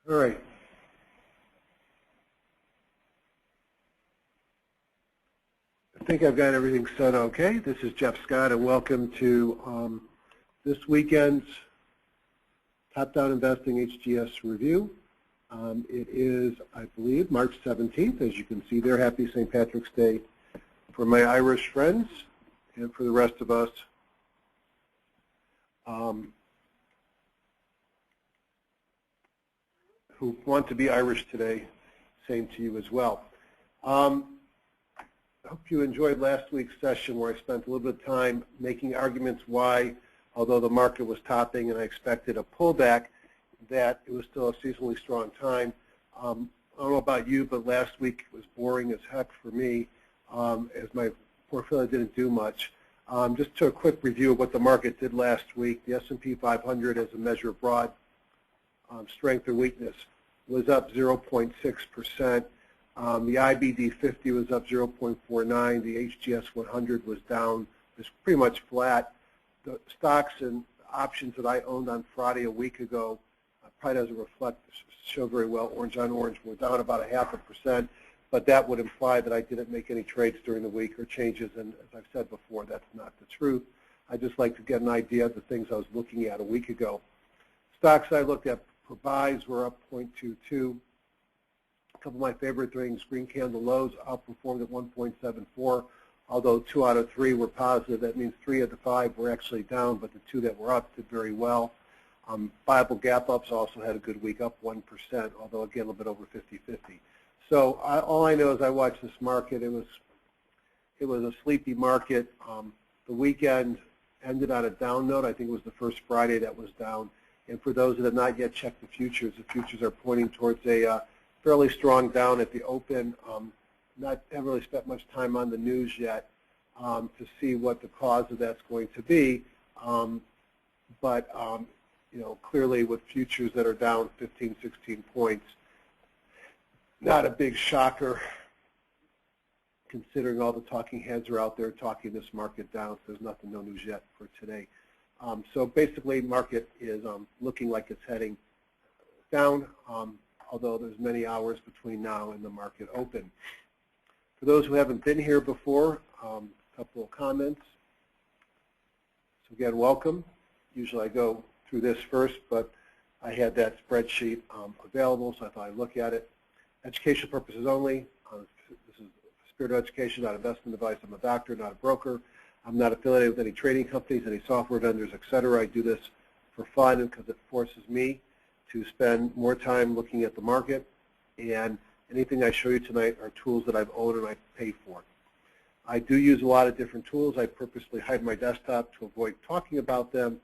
All right. I think I've got everything set okay. This is Jeff Scott, and welcome to this weekend's Top-Down Investing HGS Review. It is, I believe, March 17th. As you can see there, happy St. Patrick's Day for my Irish friends and for the rest of us. Who want to be Irish today, same to you as well. I hope you enjoyed last week's session where I spent a little bit of time making arguments why, although the market was topping and I expected a pullback, that it was still a seasonally strong time. I don't know about you, but last week was boring as heck for me as my portfolio didn't do much. Just to a quick review of what the market did last week, the S&P 500 as a measure of broad strength or weakness was up 0.6%. The IBD 50 was up 0.49. The HGS 100 was down. It was pretty much flat. The stocks and options that I owned on Friday a week ago probably doesn't show very well. Orange on orange, we're down about 0.5%, but that would imply that I didn't make any trades during the week or changes, and as I've said before, that's not the truth. I just like to get an idea of the things I was looking at a week ago. Stocks I looked at for buys were up 0.22. A couple of my favorite things, green candle lows outperformed at 1.74, although 2 out of 3 were positive. That means 3 of the 5 were actually down, but the 2 that were up did very well. Bible gap ups also had a good week, up 1%, although again a little bit over 50-50. So all I know is I watched this market. It was a sleepy market. The weekend ended on a down note. I think it was the first Friday that was down. And for those that have not yet checked the futures are pointing towards a fairly strong down at the open. Haven't really spent much time on the news yet to see what the cause of that's going to be. You know, clearly with futures that are down 15, 16 points, not a big shocker considering all the talking heads are out there talking this market down. So there's nothing, no news yet for today. So basically, market is looking like it's heading down, although there's many hours between now and the market open. For those who haven't been here before, a couple of comments. So again, welcome. Usually I go through this first, but I had that spreadsheet available, so I thought I'd look at it. Educational purposes only. This is Spirit of Education, not investment advice. I'm a doctor, not a broker. I'm not affiliated with any trading companies, any software vendors, etc. I do this for fun because it forces me to spend more time looking at the market, and anything I show you tonight are tools that I've owned and I pay for. I do use a lot of different tools. I purposely hide my desktop to avoid talking about them,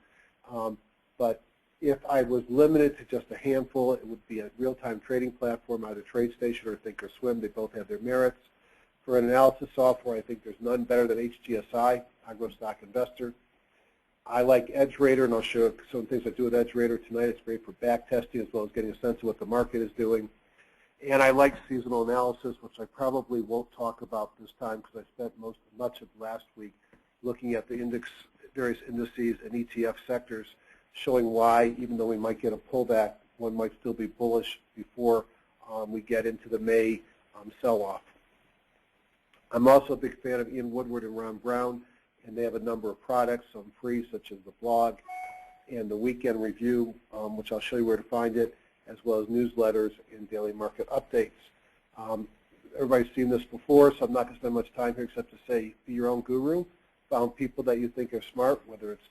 but if I was limited to just a handful, it would be a real-time trading platform, either TradeStation or Thinkorswim. They both have their merits. For an analysis software, I think there's none better than HGSI, Agro Stock Investor. I like EdgeRater, and I'll show you some things I do with EdgeRater tonight. It's great for back testing as well as getting a sense of what the market is doing. And I like seasonal analysis, which I probably won't talk about this time because I spent much of last week looking at the various indices and ETF sectors, showing why, even though we might get a pullback, one might still be bullish before we get into the May sell-off. I'm also a big fan of Ian Woodward and Ron Brown, and they have a number of products, some free, such as the blog and the weekend review, which I'll show you where to find it, as well as newsletters and daily market updates. Everybody's seen this before, so I'm not going to spend much time here except to say be your own guru. Found people that you think are smart, whether it's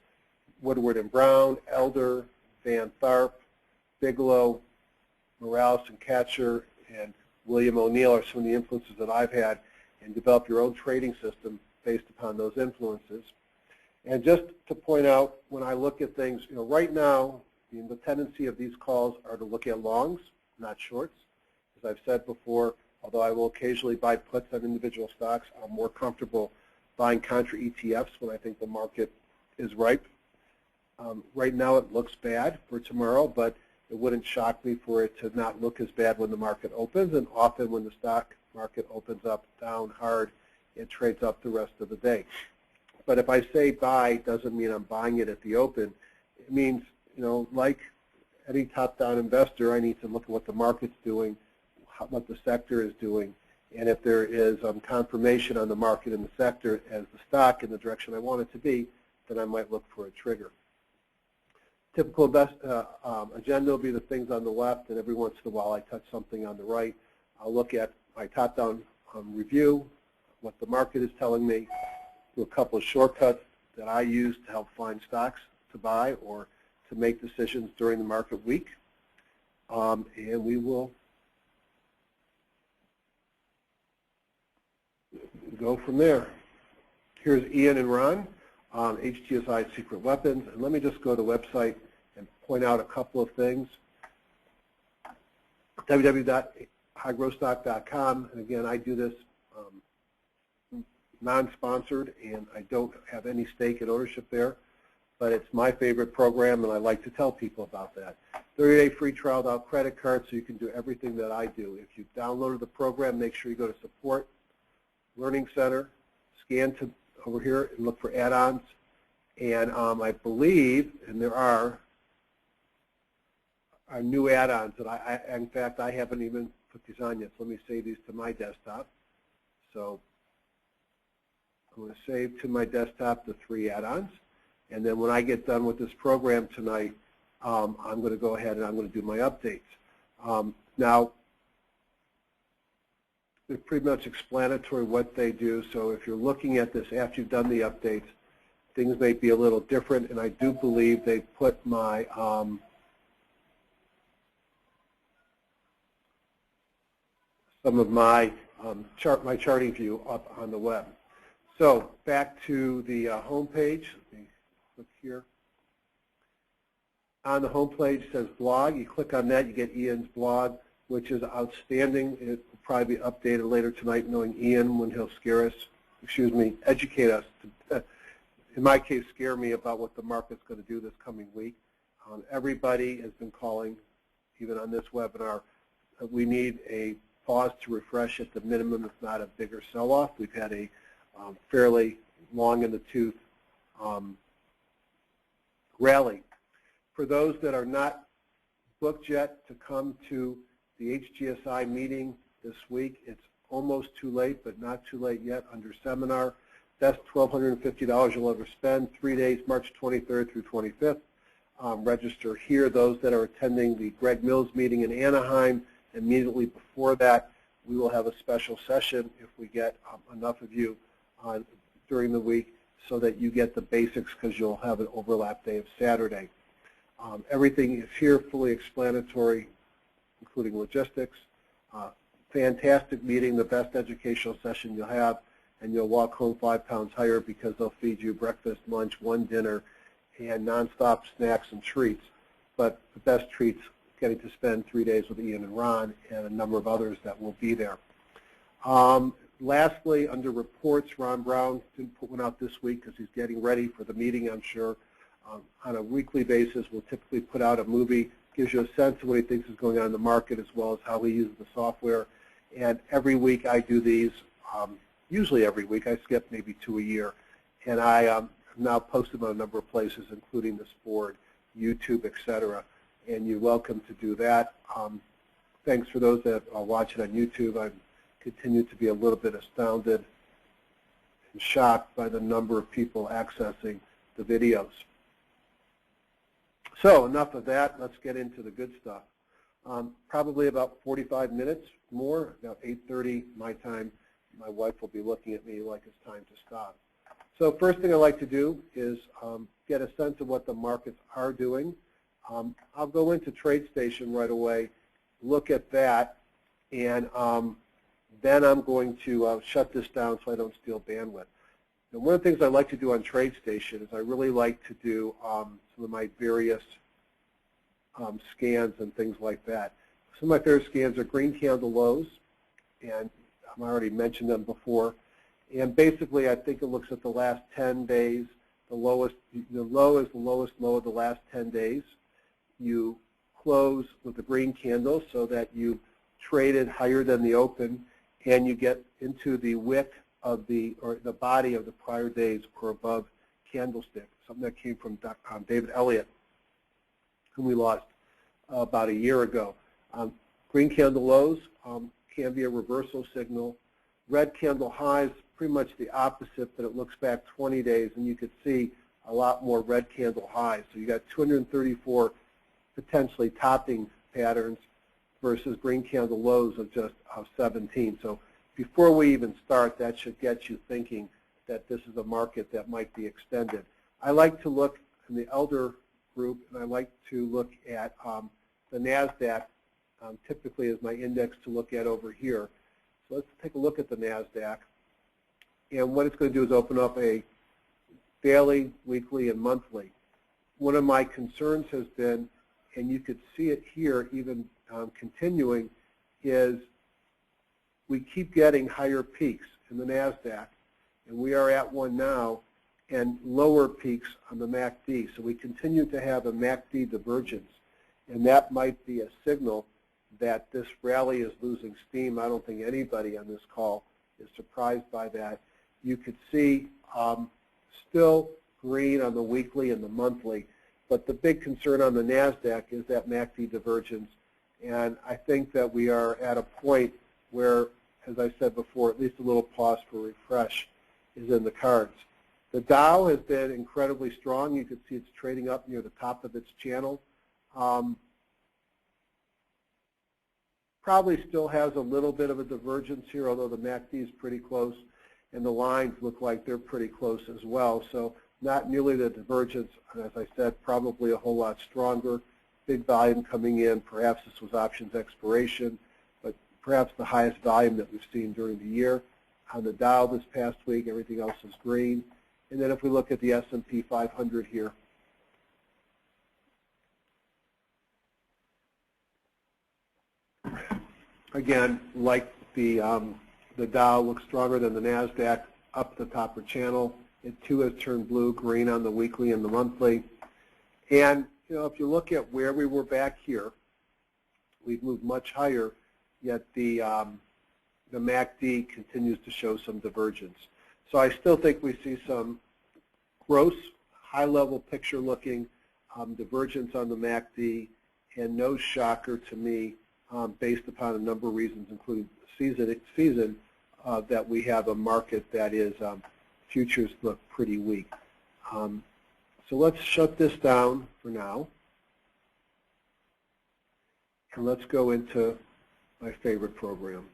Woodward and Brown, Elder, Van Tharp, Bigelow, Morales and Katcher, and William O'Neill are some of the influences that I've had, and develop your own trading system based upon those influences. And just to point out, when I look at things, you know, right now, the tendency of these calls are to look at longs, not shorts. As I've said before, although I will occasionally buy puts on individual stocks, I'm more comfortable buying contra ETFs when I think the market is ripe. Right now it looks bad for tomorrow, but it wouldn't shock me for it to not look as bad when the market opens, and often when the stock market opens up down hard, it trades up the rest of the day. But if I say buy, it doesn't mean I'm buying it at the open. It means, you know, like any top-down investor, I need to look at what the market's doing, what the sector is doing, and if there is confirmation on the market and the sector as the stock in the direction I want it to be, then I might look for a trigger. Typical agenda will be the things on the left, and every once in a while I touch something on the right. I'll look at my top-down review, what the market is telling me, do a couple of shortcuts that I use to help find stocks to buy or to make decisions during the market week, and we will go from there. Here's Ian and Ron on HGSI Secret Weapons, and let me just go to the website and point out a couple of things. www.highgrowthstock.com, and again, I do this non-sponsored, and I don't have any stake in ownership there, but it's my favorite program, and I like to tell people about that. 30-day free trial without credit card, so you can do everything that I do. If you've downloaded the program, make sure you go to Support, Learning Center, scan to over here and look for add-ons, and I believe, and there are new add-ons that in fact, I haven't even put these on yet, so let me save these to my desktop. So I'm going to save to my desktop the 3 add-ons, and then when I get done with this program tonight, I'm going to go ahead and I'm going to do my updates. Now, they're pretty much explanatory what they do, so if you're looking at this after you've done the updates, things may be a little different, and I do believe they put my some of my charting view up on the web. So back to the home page. Let me click here. On the home page it says blog. You click on that, you get Ian's blog, which is outstanding. It will probably be updated later tonight, knowing Ian when he'll educate us, to, in my case, scare me about what the market's going to do this coming week. Everybody has been calling, even on this webinar, we need a pause to refresh at the minimum, if not a bigger sell-off. We've had a fairly long in the tooth rally. For those that are not booked yet to come to the HGSI meeting this week, it's almost too late, but not too late yet under seminar. Best $1,250 you'll ever spend, 3 days, March 23rd through 25th. Register here. Those that are attending the Greg Mills meeting in Anaheim, immediately before that, we will have a special session if we get enough of you during the week so that you get the basics, because you'll have an overlap day of Saturday. Everything is here, fully explanatory, including logistics. Fantastic meeting, the best educational session you'll have, and you'll walk home 5 pounds higher because they'll feed you breakfast, lunch, 1 dinner, and nonstop snacks and treats. But the best treats, getting to spend 3 days with Ian and Ron and a number of others that will be there. Lastly, under reports, Ron Brown didn't put one out this week because he's getting ready for the meeting, I'm sure. On a weekly basis, we'll typically put out a movie, gives you a sense of what he thinks is going on in the market as well as how he uses the software. And every week I do these, usually every week. I skip maybe 2 a year. And I have now posted them on a number of places, including this board, YouTube, etc. And you're welcome to do that. Thanks for those that are watching on YouTube. I continue to be a little bit astounded and shocked by the number of people accessing the videos. So enough of that. Let's get into the good stuff. Probably about 45 minutes more, about 8:30 my time. My wife will be looking at me like it's time to stop. So first thing I like to do is get a sense of what the markets are doing. I'll go into TradeStation right away, look at that, and then I'm going to shut this down so I don't steal bandwidth. And one of the things I like to do on TradeStation is I really like to do some of my various scans and things like that. Some of my favorite scans are green candle lows, and I already mentioned them before. And basically, I think it looks at the last 10 days. The low is the lowest low of the last 10 days. You close with a green candle so that you traded higher than the open, and you get into the wick of the body of the prior days or above candlestick. Something that came from David Elliott, whom we lost about a year ago. Green candle lows can be a reversal signal. Red candle highs, pretty much the opposite, but it looks back 20 days, and you could see a lot more red candle highs. So you got 234 potentially topping patterns versus green candle lows of just 17. So before we even start, that should get you thinking that this is a market that might be extended. I like to look in the elder group, and I like to look at the NASDAQ, typically as my index to look at over here. So let's take a look at the NASDAQ. And what it's going to do is open up a daily, weekly, and monthly. One of my concerns has been, and you could see it here even continuing, is we keep getting higher peaks in the NASDAQ, and we are at one now, and lower peaks on the MACD. So we continue to have a MACD divergence, and that might be a signal that this rally is losing steam. I don't think anybody on this call is surprised by that. You could see still green on the weekly and the monthly, but the big concern on the NASDAQ is that MACD divergence, and I think that we are at a point where, as I said before, at least a little pause for refresh is in the cards. The Dow has been incredibly strong. You can see it's trading up near the top of its channel. Probably still has a little bit of a divergence here, although the MACD is pretty close, and the lines look like they're pretty close as well. So not nearly the divergence, and as I said, probably a whole lot stronger. Big volume coming in. Perhaps this was options expiration, but perhaps the highest volume that we've seen during the year. On the Dow this past week, everything else is green. And then if we look at the S&P 500 here, again, like the Dow looks stronger than the NASDAQ up the top of channel. It too has turned blue, green on the weekly and the monthly. And you know, if you look at where we were back here, we've moved much higher, yet the MACD continues to show some divergence. So I still think we see some gross, high-level picture-looking divergence on the MACD, and no shocker to me based upon a number of reasons, including season that we have a market that is futures look pretty weak. So let's shut this down for now, and let's go into my favorite program.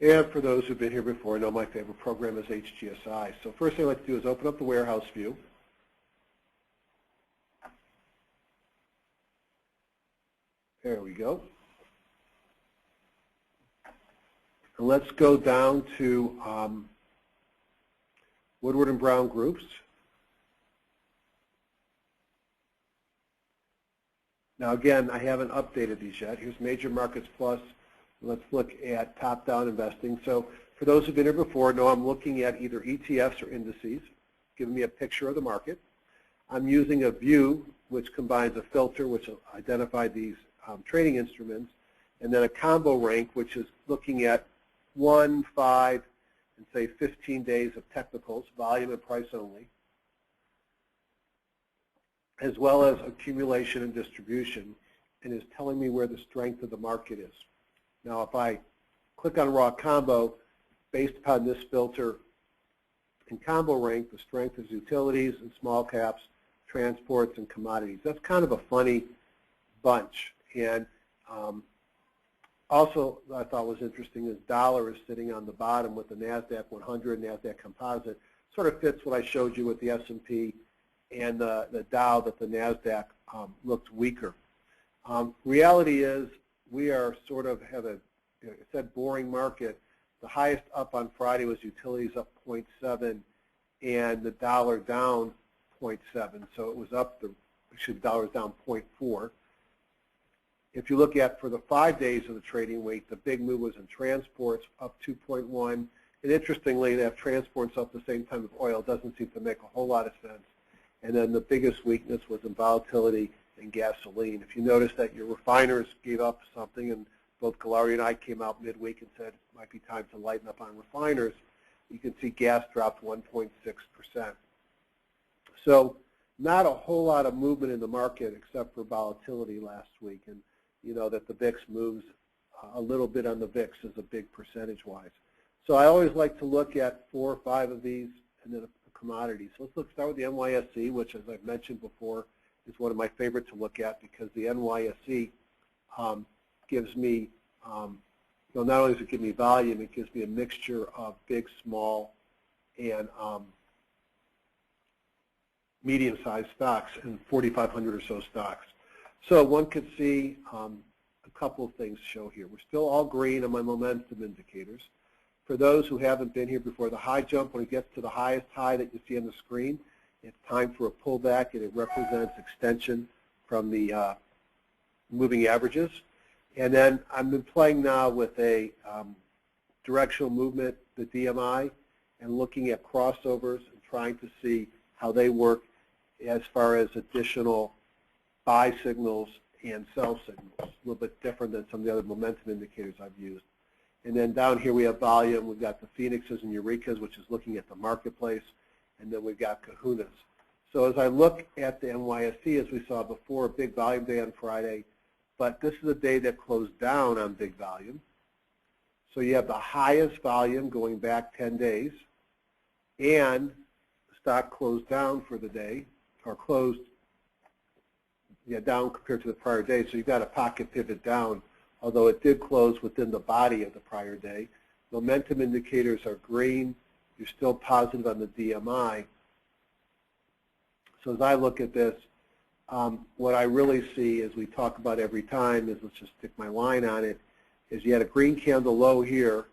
And for those who've been here before, know my favorite program is HGSI. So first thing I'd like to do is open up the warehouse view. There we go. And let's go down to Woodward and Brown groups. Now again, I haven't updated these yet. Here's Major Markets Plus. Let's look at top-down investing. So for those who've been here before, know I'm looking at either ETFs or indices, giving me a picture of the market. I'm using a view, which combines a filter, which will identify these trading instruments, and then a combo rank, which is looking at 1, 5, and say 15 days of technicals, volume and price only, as well as accumulation and distribution, and is telling me where the strength of the market is. Now, if I click on raw combo, based upon this filter and combo rank, the strength is utilities and small caps, transports, and commodities. That's kind of a funny bunch. And also, I thought was interesting is dollar is sitting on the bottom with the NASDAQ 100, NASDAQ composite. Sort of fits what I showed you with the S&P and the Dow, that the NASDAQ looked weaker. Reality is, we are sort of have a, it said boring market. The highest up on Friday was utilities up 0.7 and the dollar down 0.7. So it was up, actually the dollar's down 0.4. If you look at for the 5 days of the trading week, the big move was in transports up 2.1. And interestingly, to have transports up the same time as oil doesn't seem to make a whole lot of sense. And then the biggest weakness was in volatility and gasoline. If you notice that your refiners gave up something, and both Galari and I came out midweek and said it might be time to lighten up on refiners, you can see gas dropped 1.6%. So not a whole lot of movement in the market except for volatility last week, and you know that the VIX moves a little bit on the VIX is a big percentage-wise. So I always like to look at 4 or 5 of these and then a commodity. So let's start with the NYSE, which, as I've mentioned before, is one of my favorite to look at because the NYSE gives me, not only does it give me volume, it gives me a mixture of big, small, and medium-sized stocks and 4,500 or so stocks. So one could see a couple of things show here. We're still all green on my momentum indicators. For those who haven't been here before, the high jump, when it gets to the highest high that you see on the screen, it's time for a pullback, and it represents extension from the moving averages. And then I've been playing now with a directional movement, the DMI, and looking at crossovers and trying to see how they work as far as additional buy signals and sell signals. A little bit different than some of the other momentum indicators I've used. And then down here we have volume. We've got the Phoenixes and Eurekas, which is looking at the marketplace. And then we've got Kahunas. So as I look at the NYSE, as we saw before, a big volume day on Friday. But this is a day that closed down on big volume. So you have the highest volume going back 10 days. And the stock closed down for the day, or closed down compared to the prior day. So you've got a pocket pivot down, although it did close within the body of the prior day. Momentum indicators are green. You're still positive on the DMI. So as I look at this, what I really see, as we talk about every time, is, let's just stick my line on it, is you had a green candle low here,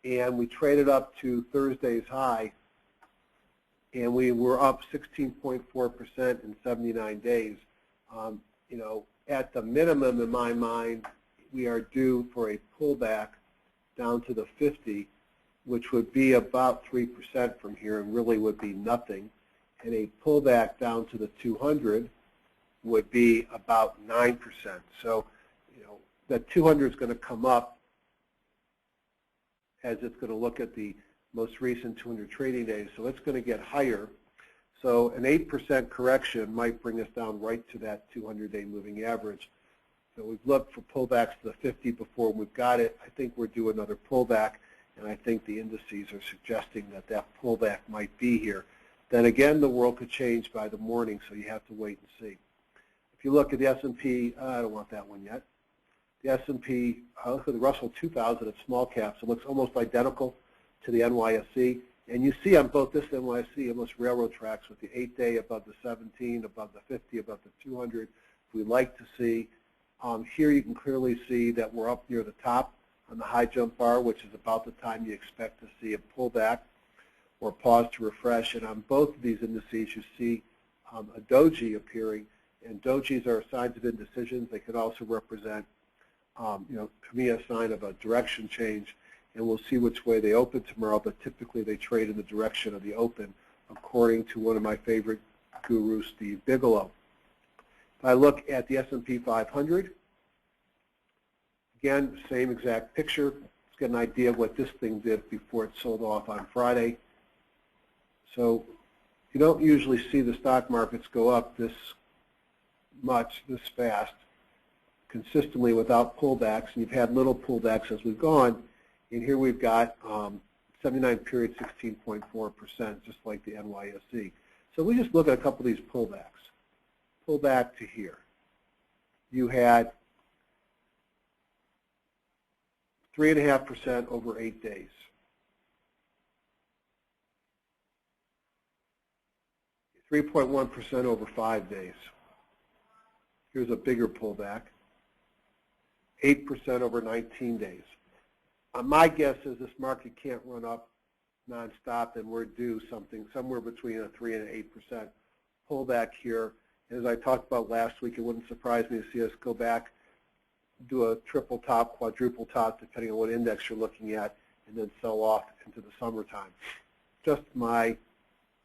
and we traded up to Thursday's high, and we were up 16.4% in 79 days. At the minimum, in my mind, we are due for a pullback down to the 50, which would be about 3% from here and really would be nothing. And a pullback down to the 200 would be about 9%. So, that 200 is going to come up as it's going to look at the most recent 200 trading days. So it's going to get higher. So an 8% correction might bring us down right to that 200-day moving average. So we've looked for pullbacks to the 50 before. We've got it. I think we're due another pullback, and I think the indices are suggesting that that pullback might be here. Then again, the world could change by the morning, so you have to wait and see. If you look at the S&P, I don't want that one yet. The S&P, look at the Russell 2000 at small caps. It looks almost identical to the NYSE. And you see on both this NYSE almost railroad tracks with the 8-day above the 17, above the 50, above the 200. We like to see. Here you can clearly see that we're up near the top on the high jump bar, which is about the time you expect to see a pullback or pause to refresh. And on both of these indices, you see a doji appearing. And dojis are signs of indecisions. They can also represent, to me, a sign of a direction change. And we'll see which way they open tomorrow, but typically they trade in the direction of the open, according to one of my favorite gurus, Steve Bigelow. If I look at the S&P 500, again, same exact picture. Let's get an idea of what this thing did before it sold off on Friday. So you don't usually see the stock markets go up this much, this fast, consistently without pullbacks, and you've had little pullbacks as we've gone. And here we've got 79 period 16.4%, just like the NYSE. So we just look at a couple of these pullbacks. Pull back to here. You had 3.5% over 8 days. 3.1% over 5 days. Here's a bigger pullback. 8% over 19 days. My guess is this market can't run up nonstop, and we're due something somewhere between a 3 and an 8% pullback here. As I talked about last week, it wouldn't surprise me to see us go back, do a triple top, quadruple top, depending on what index you're looking at, and then sell off into the summertime. Just my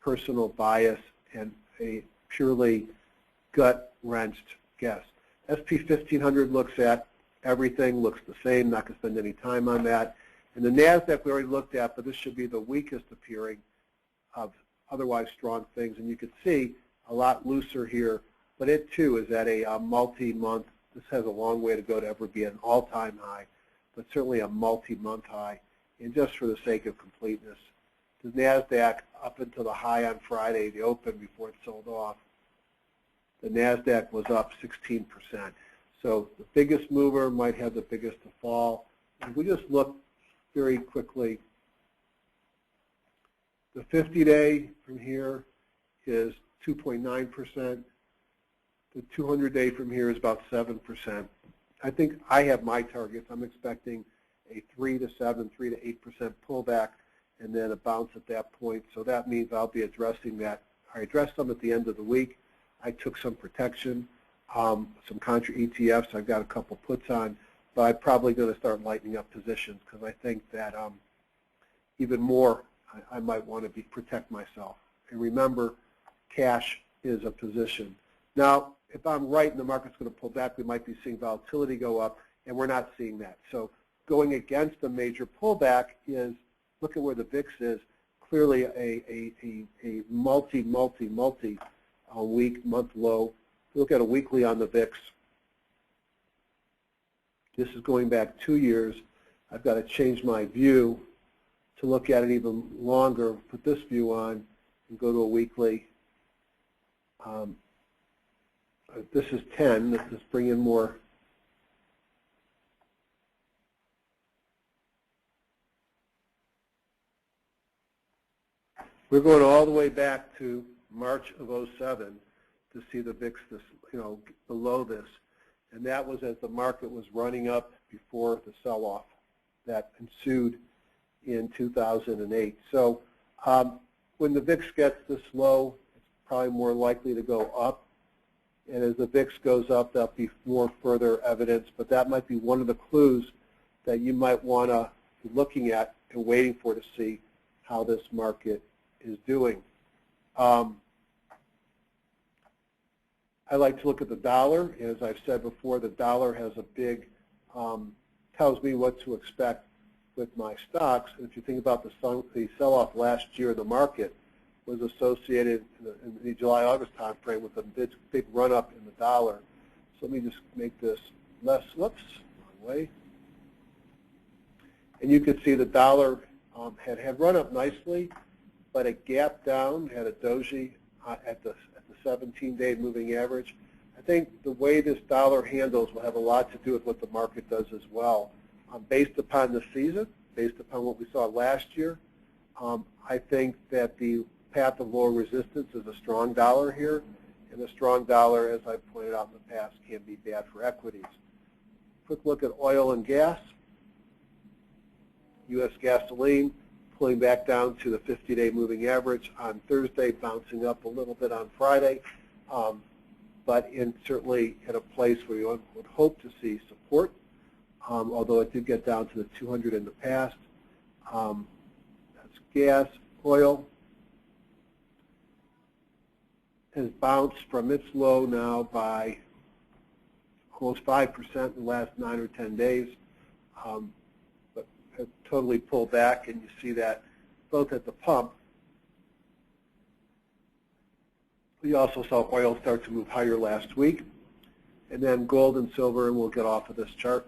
personal bias and a purely gut gut-wrenched guess. SP 1500 looks at everything, looks the same, not going to spend any time on that. And the NASDAQ we already looked at, but this should be the weakest appearing of otherwise strong things. And you can see a lot looser here, but it too is at a multi-month. This has a long way to go to ever be an all-time high, but certainly a multi-month high. And just for the sake of completeness, the NASDAQ up until the high on Friday, the open before it sold off, the NASDAQ was up 16%. So the biggest mover might have the biggest to fall. If we just look very quickly, the 50-day from here is 2.9%. The 200-day from here is about 7%. I think I have my targets. I'm expecting a 3 to 7, 3 to 8% pullback, and then a bounce at that point. So that means I'll be addressing that. I addressed them at the end of the week. I took some protection, some contra ETFs. I've got a couple puts on, but I'm probably going to start lightening up positions because I think that even more I might want to protect myself. And remember, cash is a position. Now, if I'm right and the market's going to pull back, we might be seeing volatility go up, and we're not seeing that. So going against a major pullback is, look at where the VIX is, clearly a multi-week, month low. Look at a weekly on the VIX. This is going back 2 years. I've got to change my view to look at it even longer, put this view on, and go to a weekly. This is 10. Let's just bring in more. We're going all the way back to March of 07 to see the VIX below this. And that was as the market was running up before the sell-off that ensued in 2008. So when the VIX gets this low, it's probably more likely to go up. And as the VIX goes up, there'll be more further evidence. But that might be one of the clues that you might want to be looking at and waiting for to see how this market is doing. I like to look at the dollar. As I've said before, the dollar has a big, tells me what to expect with my stocks. And if you think about the sell-off last year in the market was associated in the July-August time frame with a big run-up in the dollar. So let me just make this less, whoops, wrong way. And you can see the dollar had run up nicely, but it gapped down, had a doji at the 17-day moving average. I think the way this dollar handles will have a lot to do with what the market does as well. Based upon the season, based upon what we saw last year, I think that the path of lower resistance is a strong dollar here, and a strong dollar, as I've pointed out in the past, can be bad for equities. Quick look at oil and gas. U.S. gasoline pulling back down to the 50-day moving average on Thursday, bouncing up a little bit on Friday, but certainly at a place where you would hope to see support, although it did get down to the 200 in the past. That's gas. Oil has bounced from its low now by almost 5% in the last 9 or 10 days. But has totally pulled back, and you see that both at the pump. We also saw oil start to move higher last week. And then gold and silver, and we'll get off of this chart.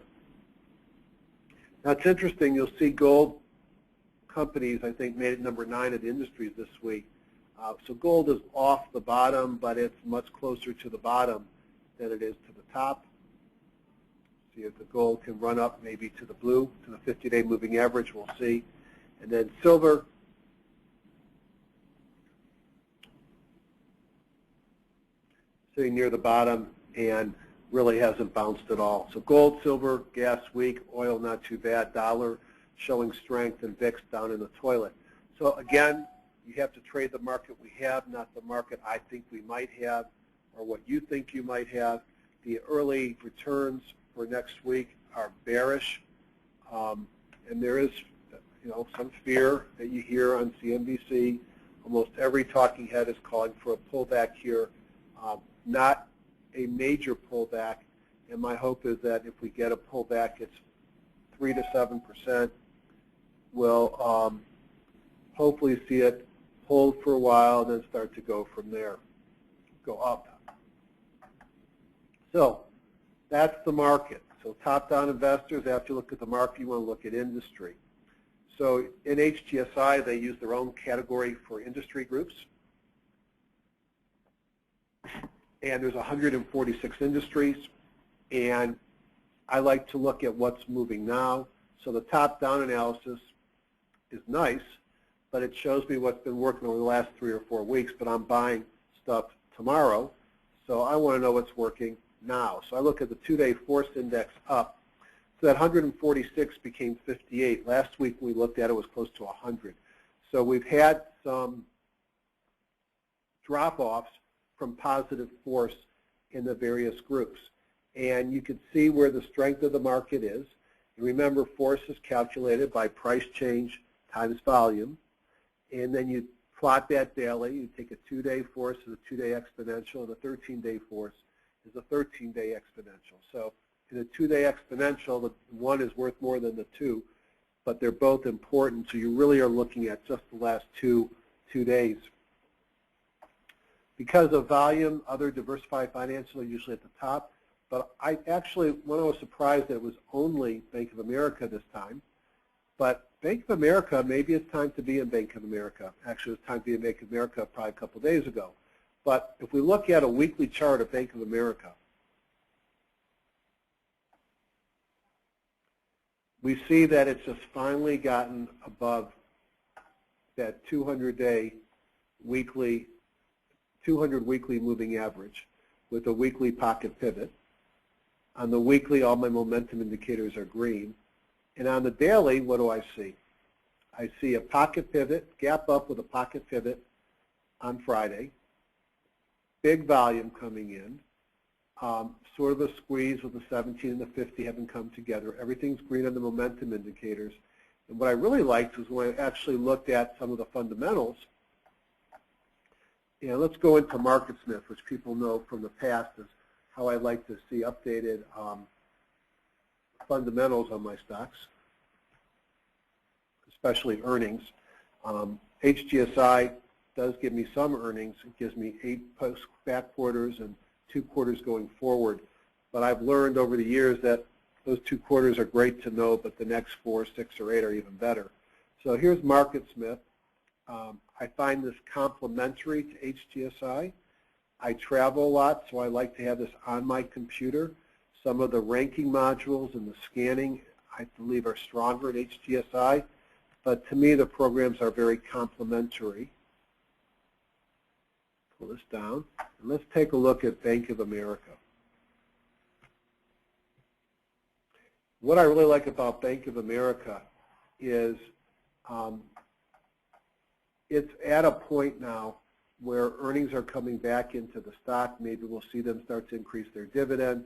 Now it's interesting, you'll see gold companies, I think, made it number 9 of the industries this week. So gold is off the bottom, but it's much closer to the bottom than it is to the top. See if the gold can run up maybe to the blue, to the 50-day moving average, we'll see. And then silver, sitting near the bottom and really hasn't bounced at all. So gold, silver, gas weak, oil not too bad, dollar showing strength, and VIX down in the toilet. So again, you have to trade the market we have, not the market I think we might have or what you think you might have. The early returns for next week are bearish, and there is some fear that you hear on CNBC. Almost every talking head is calling for a pullback here, not a major pullback, and my hope is that if we get a pullback, it's 3 to 7%. We'll hopefully see it hold for a while and then start to go from there, go up. So that's the market. So top-down investors, after you look at the market, you want to look at industry. So in HGSI, they use their own category for industry groups. And there's 146 industries. And I like to look at what's moving now. So the top-down analysis is nice, but it shows me what's been working over the last 3 or 4 weeks, but I'm buying stuff tomorrow. So I want to know what's working now. So I look at the 2-day force index up. So that 146 became 58. Last week when we looked at it, it was close to 100. So we've had some drop-offs from positive force in the various groups. And you can see where the strength of the market is. And remember, force is calculated by price change times volume. And then you plot that daily. You take a 2-day force as a 2-day exponential, and a 13-day force is a 13-day exponential. So in a 2-day exponential, the one is worth more than the two, but they're both important. So you really are looking at just the last two days. Because of volume, other diversified financial are usually at the top. But I actually, when I was surprised that it was only Bank of America this time. But Bank of America, maybe it's time to be in Bank of America. Actually, it was time to be in Bank of America probably a couple of days ago. But if we look at a weekly chart of Bank of America, we see that it's just finally gotten above that 200 weekly moving average with a weekly pocket pivot. On the weekly, all my momentum indicators are green. And on the daily, what do I see? I see a pocket pivot, gap up with a pocket pivot on Friday, big volume coming in, sort of a squeeze with the 17 and the 50 haven't come together. Everything's green on the momentum indicators. And what I really liked was when I actually looked at some of the fundamentals. And let's go into MarketSmith, which people know from the past is how I like to see updated fundamentals on my stocks, especially earnings. HGSI does give me some earnings. It gives me 8 post-back quarters and 2 quarters going forward. But I've learned over the years that those 2 quarters are great to know, but the next 4, 6, or 8 are even better. So here's MarketSmith. I find this complementary to HGSI. I travel a lot, so I like to have this on my computer. Some of the ranking modules and the scanning, I believe, are stronger at HGSI. But to me, the programs are very complementary. Pull this down. And let's take a look at Bank of America. What I really like about Bank of America is it's at a point now where earnings are coming back into the stock. Maybe we'll see them start to increase their dividend.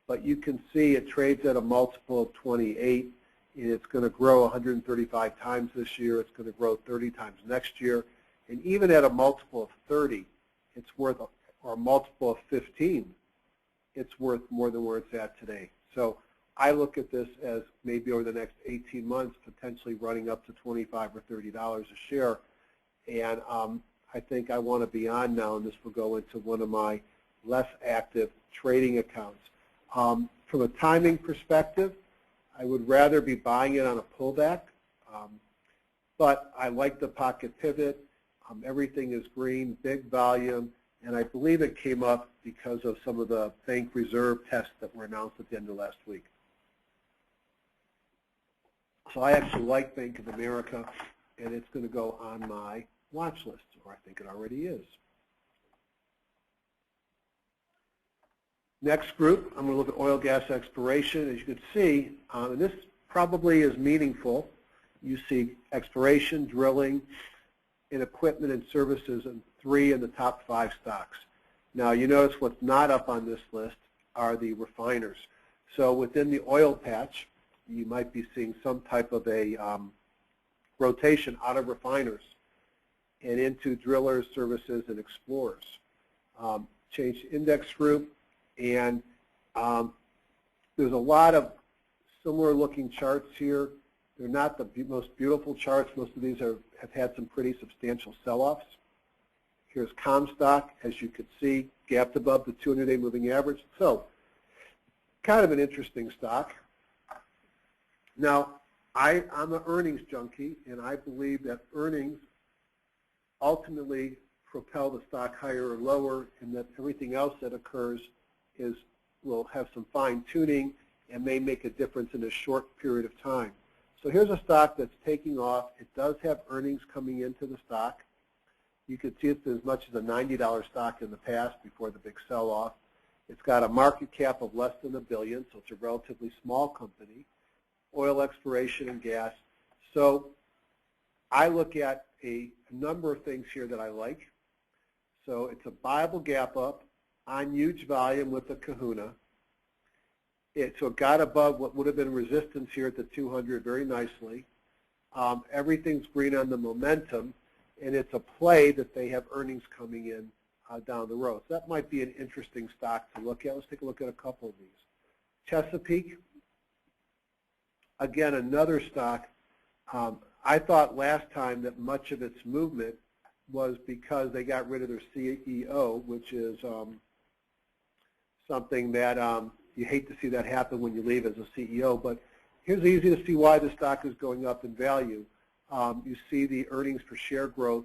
But you can see it trades at a multiple of 28. And it's going to grow 135 times this year. It's going to grow 30 times next year. And even at a multiple of 30, it's worth, or a multiple of 15, it's worth more than where it's at today. So I look at this as maybe over the next 18 months, potentially running up to $25 or $30 a share. And I think I want to be on now, and this will go into one of my less active trading accounts. From a timing perspective, I would rather be buying it on a pullback, but I like the pocket pivot. Everything is green, big volume, and I believe it came up because of some of the bank reserve tests that were announced at the end of last week. So I actually like Bank of America, and it's going to go on my watch list, or I think it already is. Next group, I'm going to look at oil, gas exploration. As you can see, and this probably is meaningful, you see exploration, drilling, and equipment and services, and 3 in the top 5 stocks. Now, you notice what's not up on this list are the refiners. So within the oil patch, you might be seeing some type of a rotation out of refiners and into drillers, services, and explorers. Change index group, And there's a lot of similar looking charts here. They're not the most beautiful charts. Most of these have had some pretty substantial sell-offs. Here's Comstock, as you can see, gapped above the 200-day moving average. So kind of an interesting stock. Now, I'm an earnings junkie, and I believe that earnings ultimately propel the stock higher or lower, and that everything else that occurs will have some fine-tuning and may make a difference in a short period of time. So here's a stock that's taking off. It does have earnings coming into the stock. You could see it's as much as a $90 stock in the past before the big sell-off. It's got a market cap of less than $1 billion, so it's a relatively small company. Oil exploration and gas. So I look at a number of things here that I like. So it's a viable gap up on huge volume with the kahuna. So it got above what would have been resistance here at the 200 very nicely. Everything's green on the momentum, and it's a play that they have earnings coming in down the road. So that might be an interesting stock to look at. Let's take a look at a couple of these. Chesapeake, again, another stock. I thought last time that much of its movement was because they got rid of their CEO, which is something that you hate to see that happen when you leave as a CEO. But here's easy to see why the stock is going up in value. You see the earnings per share growth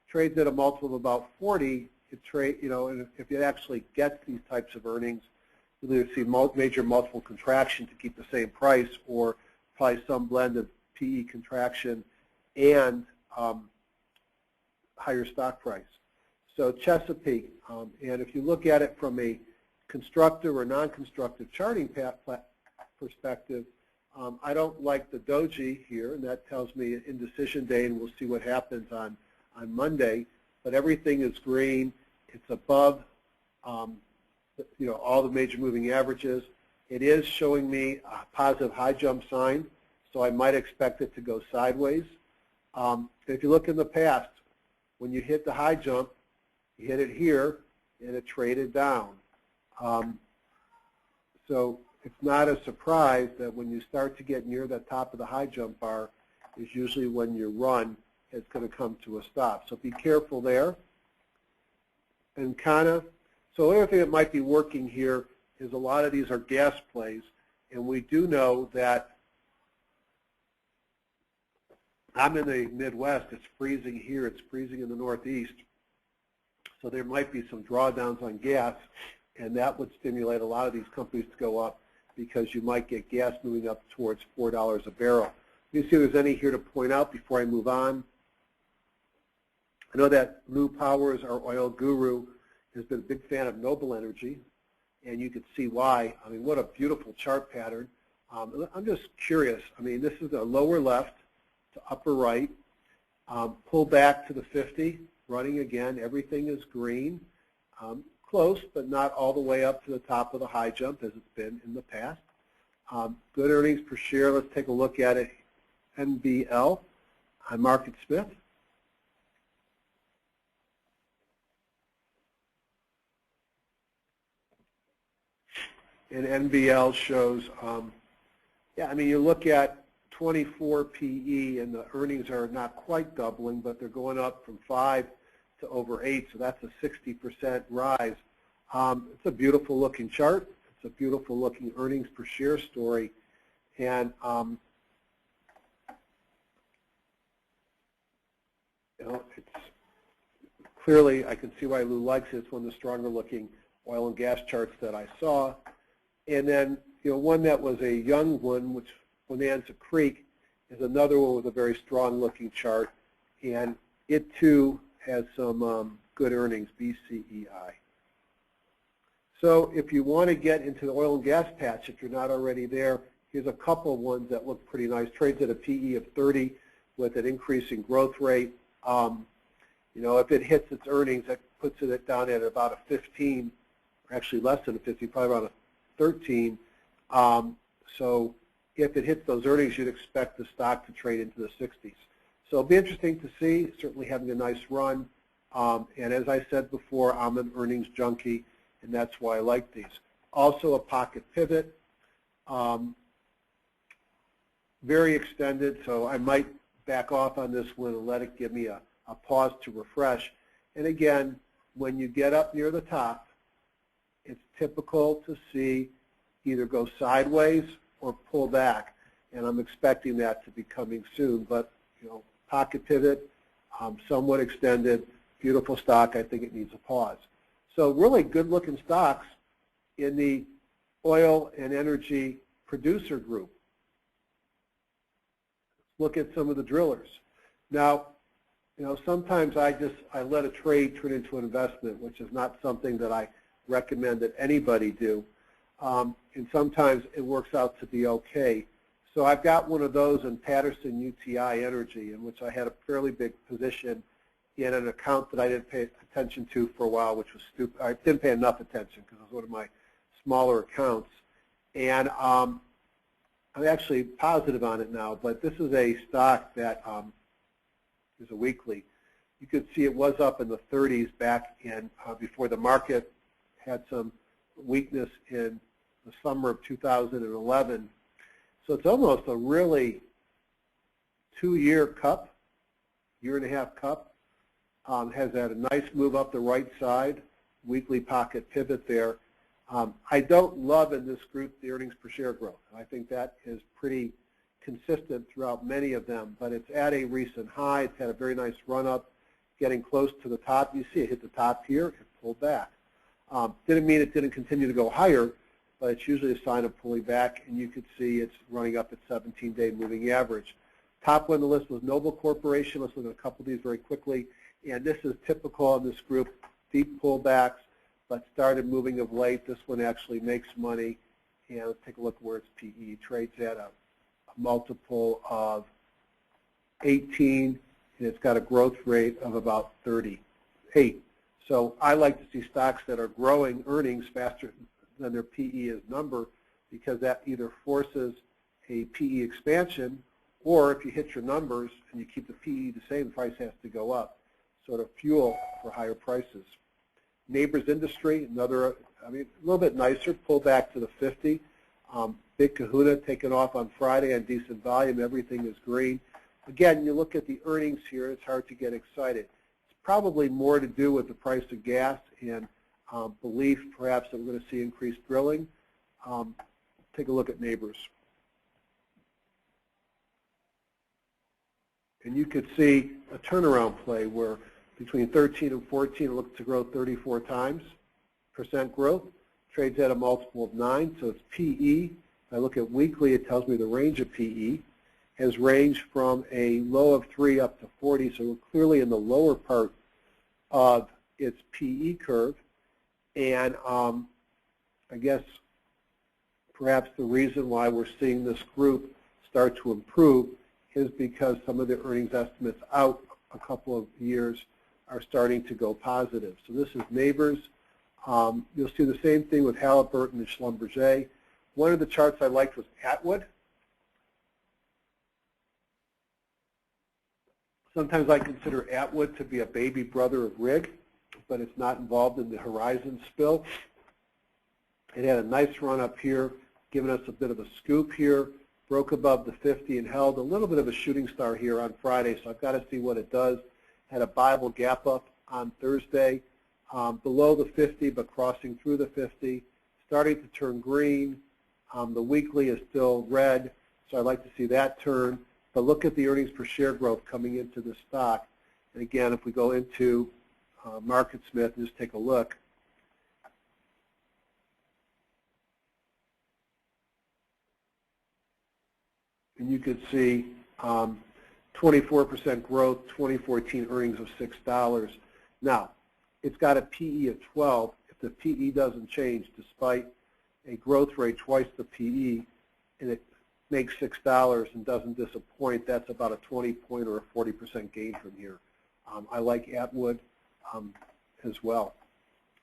trades at a multiple of about 40. And if it actually gets these types of earnings, you'll either see major multiple contraction to keep the same price, or probably some blend of PE contraction and higher stock price. So Chesapeake, and if you look at it from a constructive or non-constructive charting perspective, I don't like the doji here, and that tells me indecision day, and we'll see what happens on Monday. But everything is green. It's above, all the major moving averages. It is showing me a positive high jump sign, so I might expect it to go sideways. If you look in the past, when you hit the high jump, you hit it here, and it traded down. So it's not a surprise that when you start to get near the top of the high jump bar is usually when your run is going to come to a stop. So be careful there. And so the other thing that might be working here is a lot of these are gas plays, and we do know that I'm in the Midwest. It's freezing here. It's freezing in the Northeast. So there might be some drawdowns on gas, and that would stimulate a lot of these companies to go up because you might get gas moving up towards $4 a barrel. Let me see if there's any here to point out before I move on. I know that Lou Powers, our oil guru, has been a big fan of Noble Energy, and you can see why. I mean, what a beautiful chart pattern. I'm just curious. I mean, this is a lower left to upper right, pull back to the 50, running again. Everything is green. Close, but not all the way up to the top of the high jump as it's been in the past. Good earnings per share. Let's take a look at it. NBL on Market Smith. And NBL shows, you look at 24 PE, and the earnings are not quite doubling, but they're going up from 5 to over 8, so that's a 60% rise. It's a beautiful looking chart. It's a beautiful looking earnings per share story, and it's clearly, I can see why Lou likes it. It's one of the stronger looking oil and gas charts that I saw. And then, one that was a young one, which Bonanza Creek, is another one with a very strong looking chart, and it too has some good earnings, BCEI. So if you want to get into the oil and gas patch, if you're not already there, here's a couple of ones that look pretty nice. Trades at a PE of 30 with an increasing growth rate. If it hits its earnings, that puts it down at about a 15, or actually less than a 15, probably around a 13. So if it hits those earnings, you'd expect the stock to trade into the 60s. So it'll be interesting to see, certainly having a nice run. And as I said before, I'm an earnings junkie, and that's why I like these. Also a pocket pivot. Very extended, so I might back off on this one and let it give me a pause to refresh. And again, when you get up near the top, it's typical to see either go sideways or pull back, and I'm expecting that to be coming soon. But pocket pivot, somewhat extended, beautiful stock. I think it needs a pause. So really good-looking stocks in the oil and energy producer group. Look at some of the drillers. Now, sometimes I let a trade turn into an investment, which is not something that I recommend that anybody do. And sometimes it works out to be okay. So I've got one of those in Patterson-UTI Energy, in which I had a fairly big position in an account that I didn't pay attention to for a while, which was stupid. I didn't pay enough attention because it was one of my smaller accounts. And I'm actually positive on it now, but this is a stock that is a weekly. You could see it was up in the 30s back in before the market had some weakness in the summer of 2011. So it's almost a really 2-year cup, year-and-a-half cup. Has had a nice move up the right side, weekly pocket pivot there. I don't love in this group the earnings per share growth. I think that is pretty consistent throughout many of them, but it's at a recent high. It's had a very nice run up, getting close to the top. You see it hit the top here, it pulled back. Didn't mean it didn't continue to go higher, but it's usually a sign of pulling back, and you could see it's running up at 17-day moving average. Top one on the list was Noble Corporation. Let's look at a couple of these very quickly. And this is typical of this group, deep pullbacks, but started moving of late. This one actually makes money. And let's take a look where its PE trades at a multiple of 18, and it's got a growth rate of about 38. So I like to see stocks that are growing earnings faster than their PE is number, because that either forces a PE expansion, or if you hit your numbers and you keep the PE the same, the price has to go up, sort of fuel for higher prices. Neighbors Industry, another, a little bit nicer, pull back to the 50. Big Kahuna taken off on Friday on decent volume. Everything is green. Again, you look at the earnings here, it's hard to get excited. It's probably more to do with the price of gas and belief, perhaps, that we're going to see increased drilling. Take a look at Neighbors. And you could see a turnaround play where between 13 and 14, it looked to grow 34 times % growth. Trades at a multiple of 9, so it's PE. If I look at weekly, it tells me the range of PE has ranged from a low of 3 up to 40, so we're clearly in the lower part of its PE curve. And I guess perhaps the reason why we're seeing this group start to improve is because some of the earnings estimates out a couple of years are starting to go positive. So this is Neighbors. You'll see the same thing with Halliburton and Schlumberger. One of the charts I liked was Atwood. Sometimes I consider Atwood to be a baby brother of Rig, but it's not involved in the Horizon spill. It had a nice run up here, giving us a bit of a scoop here, broke above the 50 and held a little bit of a shooting star here on Friday, so I've got to see what it does. Had a viable gap up on Thursday, below the 50 but crossing through the 50, starting to turn green. The weekly is still red, so I'd like to see that turn. But look at the earnings per share growth coming into the stock. And again, if we go into MarketSmith and just take a look, and you could see 24% growth, 2014 earnings of $6. Now, it's got a PE of 12. If the PE doesn't change, despite a growth rate twice the PE, and it makes $6 and doesn't disappoint, that's about a 20-point or a 40% gain from here. I like Atwood as well.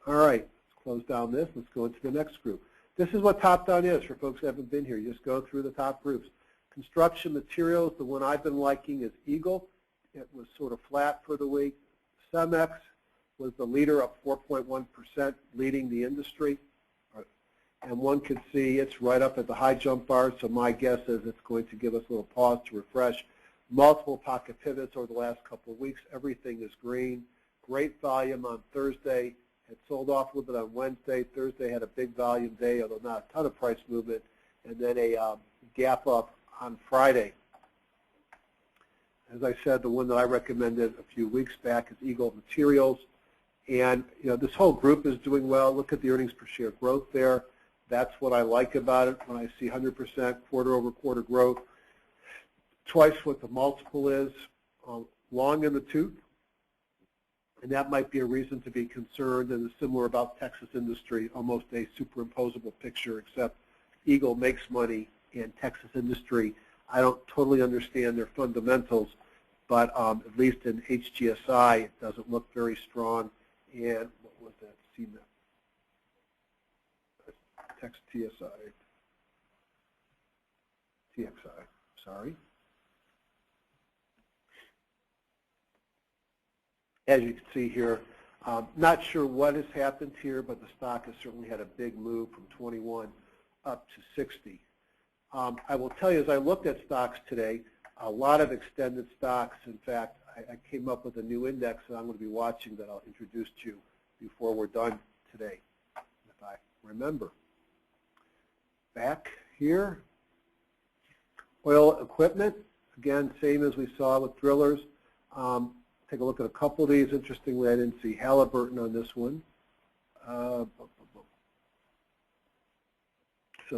All right, let's close down this. Let's go into the next group. This is what top-down is for folks who haven't been here. You just go through the top groups. Construction materials, the one I've been liking is Eagle. It was sort of flat for the week. Cemex was the leader, up 4.1%, leading the industry. and one can see it's right up at the high jump bar, so my guess is it's going to give us a little pause to refresh. Multiple pocket pivots over the last couple of weeks. Everything is green. Great volume on Thursday. It sold off a little bit on Wednesday. Thursday had a big volume day, although not a ton of price movement, and then a gap up on Friday. As I said, the one that I recommended a few weeks back is Eagle Materials. And this whole group is doing well. Look at the earnings per share growth there. That's what I like about it when I see 100% quarter-over-quarter growth. Twice what the multiple is, long in the tooth. And that might be a reason to be concerned, and it's similar about Texas Industry, almost a superimposable picture, except Eagle makes money and Texas Industry, I don't totally understand their fundamentals, but at least in HGSI, it doesn't look very strong. And what was that? CMET. Texas TXI, sorry. As you can see here, not sure what has happened here, but the stock has certainly had a big move from 21 up to 60. I will tell you, as I looked at stocks today, a lot of extended stocks. In fact, I came up with a new index that I'm going to be watching that I'll introduce to you before we're done today, if I remember. Back here, oil equipment. Again, same as we saw with drillers. Take a look at a couple of these. Interestingly, I didn't see Halliburton on this one. So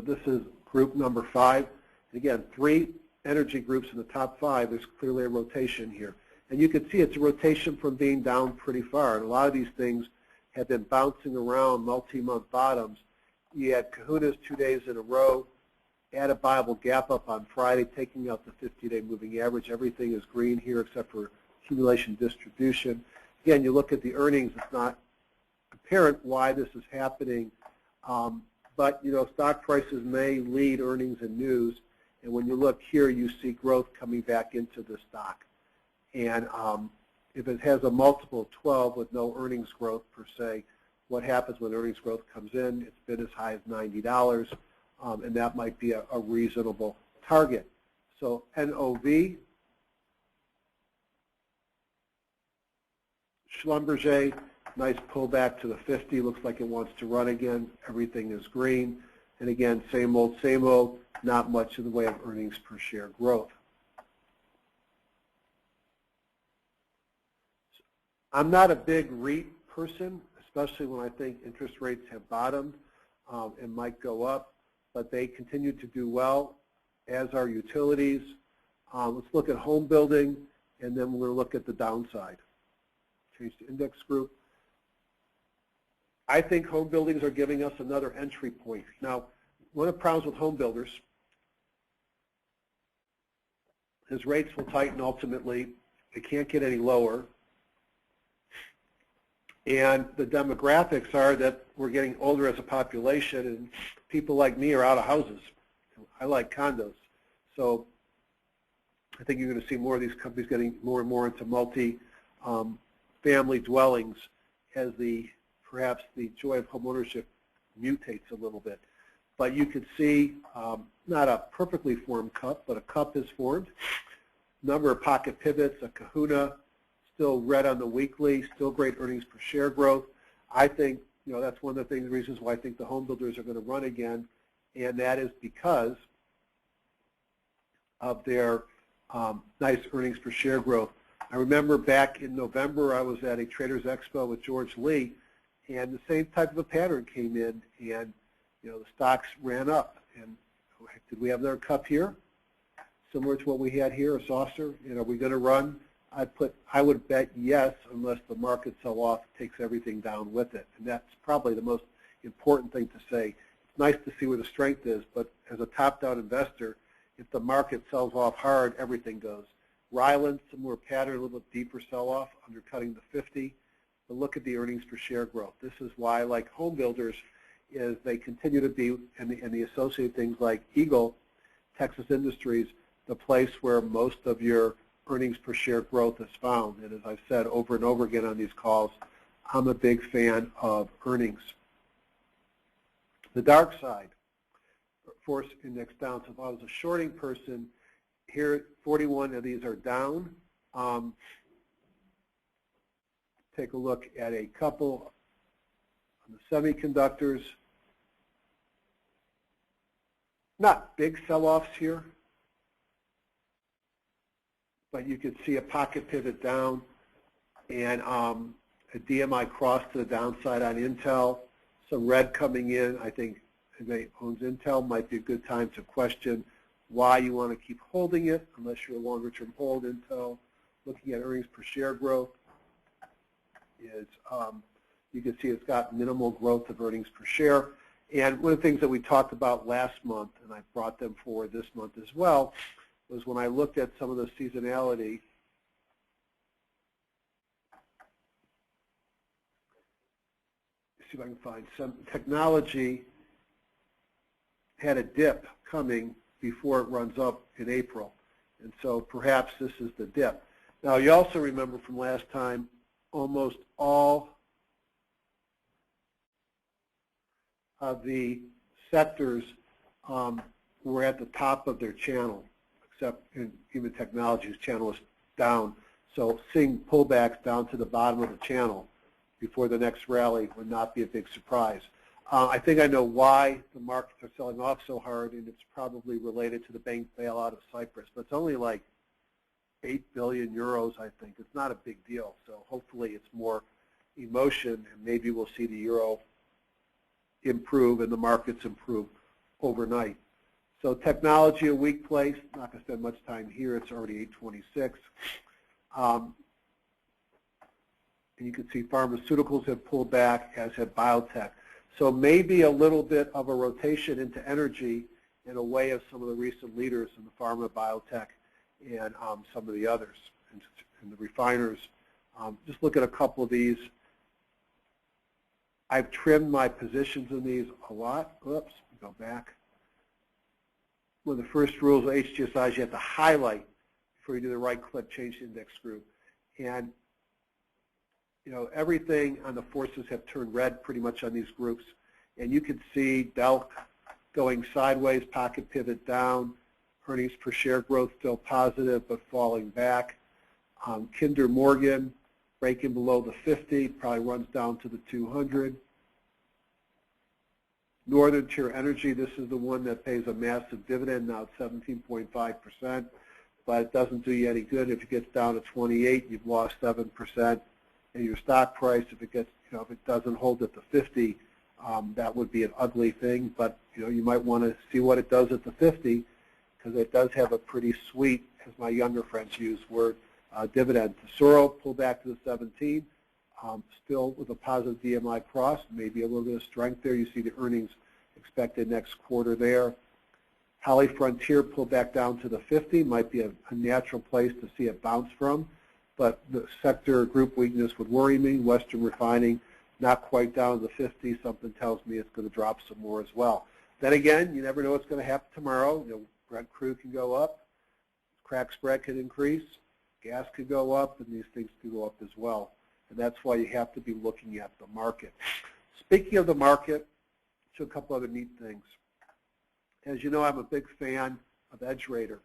this is group number 5. Again, 3 energy groups in the top 5. There's clearly a rotation here. And you can see it's a rotation from being down pretty far. And a lot of these things have been bouncing around multi-month bottoms. You had kahunas 2 days in a row, add a Bible gap up on Friday, taking out the 50-day moving average. Everything is green here except for accumulation distribution. Again, you look at the earnings, it's not apparent why this is happening. But stock prices may lead earnings and news. And when you look here, you see growth coming back into the stock. And if it has a multiple of 12 with no earnings growth per se, what happens when earnings growth comes in? It's been as high as $90, and that might be a reasonable target. So NOV, Schlumberger, nice pullback to the 50. Looks like it wants to run again. Everything is green. And again, same old, not much in the way of earnings per share growth. I'm not a big REIT person, especially when I think interest rates have bottomed and might go up, but they continue to do well, as are utilities. Let's look at home building, and then we're going to look at the downside. Change to index group. I think home buildings are giving us another entry point. Now, one of the problems with home builders is rates will tighten ultimately. They can't get any lower. And the demographics are that we're getting older as a population, and people like me are out of houses. I like condos. So I think you're going to see more of these companies getting more and more into multi-family dwellings as perhaps the joy of home ownership mutates a little bit. But you can see not a perfectly formed cup, but a cup is formed. Number of pocket pivots, a kahuna, still red on the weekly, still great earnings per share growth. I think that's one of the reasons why I think the home builders are going to run again, and that is because of their nice earnings per share growth. I remember back in November I was at a Traders Expo with George Lee, and the same type of a pattern came in, and the stocks ran up. And did we have another cup here, similar to what we had here, a saucer? Are we going to run? I would bet yes, unless the market sell-off takes everything down with it. And that's probably the most important thing to say. It's nice to see where the strength is, but as a top-down investor, if the market sells off hard, everything goes. Ryland, similar pattern, a little bit deeper sell-off, undercutting the 50. But look at the earnings per share growth. This is why I like home builders, is they continue to be, and the associated things like Eagle, Texas Industries, the place where most of your earnings per share growth is found. And as I've said over and over again on these calls, I'm a big fan of earnings. The dark side, force index down. So if I was a shorting person, here 41 of these are down. Take a look at a couple on the semiconductors. Not big sell-offs here, but you could see a pocket pivot down and a DMI cross to the downside on Intel. Some red coming in. I think anybody who owns Intel might be a good time to question why you want to keep holding it unless you're a longer-term hold. Intel, looking at earnings per share growth, is you can see it's got minimal growth of earnings per share. And one of the things that we talked about last month, and I brought them forward this month as well, was when I looked at some of the seasonality. See if I can find some. Technology had a dip coming before it runs up in April. And so perhaps this is the dip. Now, you also remember from last time, almost all of the sectors were at the top of their channel, except even technology's channel is down. So seeing pullbacks down to the bottom of the channel before the next rally would not be a big surprise. I think I know why the markets are selling off so hard, and it's probably related to the bank bailout of Cyprus. But it's only like 8 billion euros, I think. It's not a big deal. So hopefully it's more emotion, and maybe we'll see the euro improve and the markets improve overnight. So technology, a weak place. Not going to spend much time here. It's already 826. And you can see pharmaceuticals have pulled back, as have biotech. So maybe a little bit of a rotation into energy and away of some of the recent leaders in the pharma, biotech, and some of the others, and the refiners. Just look at a couple of these. I've trimmed my positions in these a lot. Oops, go back. One of the first rules of HGSI is you have to highlight before you do the right-click change index group. And you know, everything on the forces have turned red pretty much on these groups. And you can see Delk going sideways, pocket pivot down, earnings per share growth still positive but falling back. Kinder Morgan breaking below the 50, probably runs down to the 200. Northern Tier Energy, this is the one that pays a massive dividend, now it's 17.5%, but it doesn't do you any good. If it gets down to 28, you've lost 7%. And your stock price, if it gets, you know, if it doesn't hold at the 50, that would be an ugly thing. But you know, you might want to see what it does at the 50, because it does have a pretty sweet, as my younger friends use word, dividend. Tesoro pulled back to the 17, still with a positive DMI cross, maybe a little bit of strength there. You see the earnings expected next quarter there. Holly Frontier pulled back down to the 50, might be a natural place to see it bounce from. But the sector group weakness would worry me. Western refining, not quite down to the 50. Something tells me it's going to drop some more as well. Then again, you never know what's going to happen tomorrow. You know, Brent crude can go up, crack spread could increase, gas could go up, and these things could go up as well. And that's why you have to be looking at the market. Speaking of the market, to a couple other neat things. As you know, I'm a big fan of EdgeRater.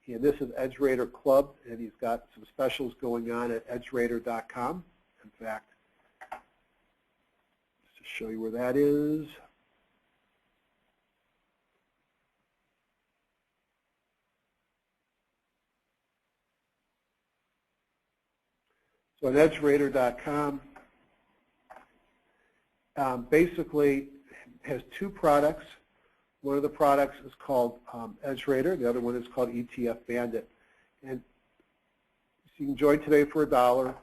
And this is EdgeRater Club, and he's got some specials going on at edgerater.com. In fact, just to show you where that is. So at edgerater.com, basically has two products. One of the products is called EdgeRater. The other one is called ETF Bandit. And so you can join today for $1,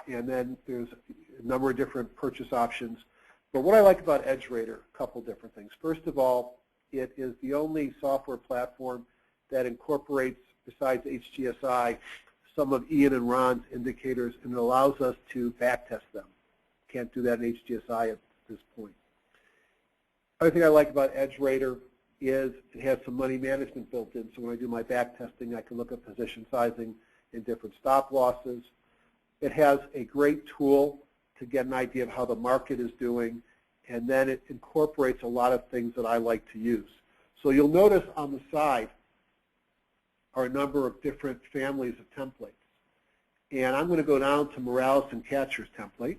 and then there's a number of different purchase options. But what I like about EdgeRater, a couple different things. First of all, it is the only software platform that incorporates, besides HGSI, some of Ian and Ron's indicators, and it allows us to backtest them. Can't do that in HGSI at this point. Other thing I like about EdgeRater is it has some money management built in. So when I do my back testing, I can look at position sizing and different stop losses. It has a great tool to get an idea of how the market is doing and then it incorporates a lot of things that I like to use. So you'll notice on the side are a number of different families of templates. And I'm going to go down to Morales and Katcher's template.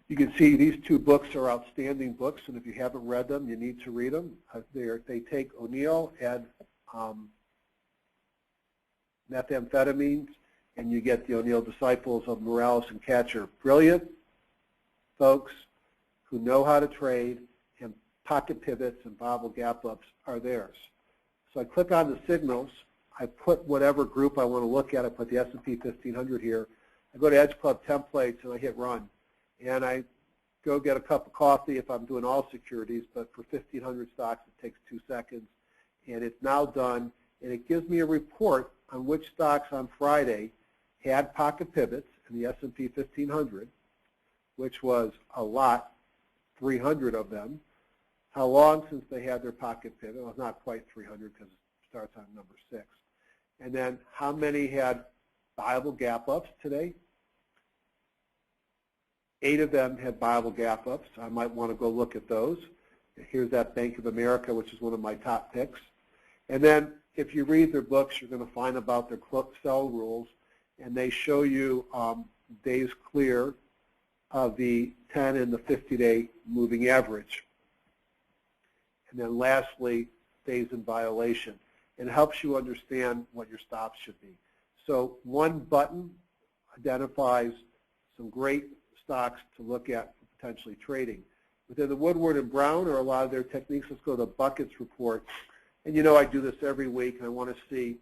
You can see these two books are outstanding books, and if you haven't read them, you need to read them. They take O'Neill and methamphetamines, and you get the O'Neill disciples of Morales and Katcher. Brilliant folks who know how to trade, and pocket pivots and Bible gap ups are theirs. So I click on the signals. I put whatever group I want to look at. I put the S&P 1500 here. I go to Edge Club templates and I hit run. And I go get a cup of coffee if I'm doing all securities, but for 1,500 stocks it takes 2 seconds. And it's now done, and it gives me a report on which stocks on Friday had pocket pivots in the S&P 1500, which was a lot, 300 of them. How long since they had their pocket pivot? Well, not quite 300 because it starts on number 6. And then how many had viable gap ups today? 8 of them had viable gap ups. I might want to go look at those. Here's that Bank of America, which is one of my top picks. And then if you read their books, you're going to find about their sell rules, and they show you days clear of the 10 and the 50-day moving average. And then lastly, days in violation. It helps you understand what your stops should be. So one button identifies some great stocks to look at for potentially trading. Within the Woodward and Brown are a lot of their techniques. Let's go to the buckets report. And you know I do this every week, and I want to see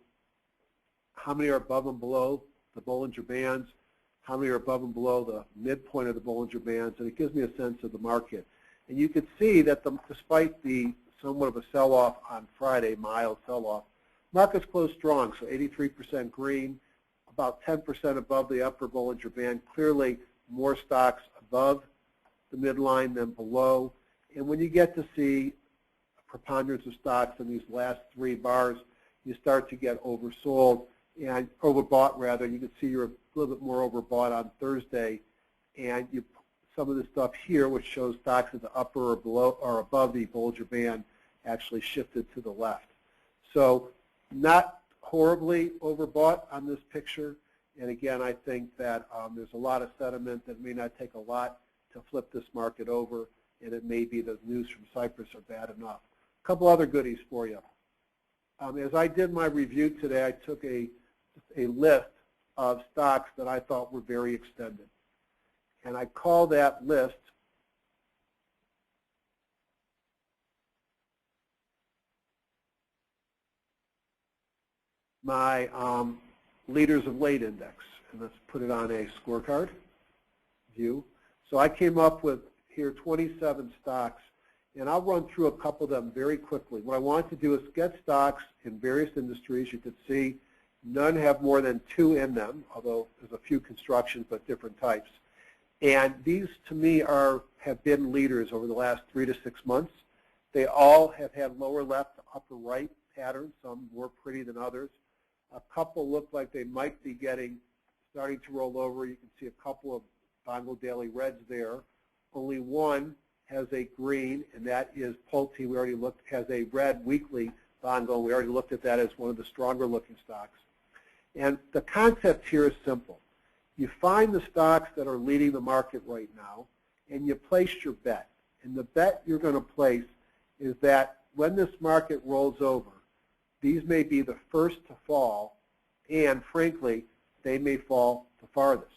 how many are above and below the Bollinger Bands, how many are above and below the midpoint of the Bollinger Bands, and it gives me a sense of the market. And you can see that despite the somewhat of a sell-off on Friday, mild sell-off, markets closed strong, so 83% green, about 10% above the upper Bollinger Band, clearly more stocks above the midline than below. And when you get to see a preponderance of stocks in these last 3 bars, you start to get oversold and overbought rather. You can see you're a little bit more overbought on Thursday, and some of the stuff here, which shows stocks at the upper or below or above the Bollinger Band, actually shifted to the left. So not horribly overbought on this picture. And again, I think that there's a lot of sentiment that may not take a lot to flip this market over, and it may be the news from Cyprus are bad enough. A couple other goodies for you. As I did my review today, I took a list of stocks that I thought were very extended. And I call that list my leaders of late index. And let's put it on a scorecard view. So I came up with here 27 stocks, and I'll run through a couple of them very quickly. What I want to do is get stocks in various industries. You can see none have more than 2 in them, although there's a few constructions, but different types. And these, to me, have been leaders over the last 3 to 6 months. They all have had lower left to upper right patterns, some more pretty than others. A couple look like they might be starting to roll over. You can see a couple of Bongo Daily Reds there. Only one has a green, and that is Pulte. We already looked, has a red weekly Bongo. We already looked at that as one of the stronger looking stocks. And the concept here is simple. You find the stocks that are leading the market right now, and you place your bet. And the bet you're going to place is that when this market rolls over, these may be the first to fall, and frankly, they may fall the farthest.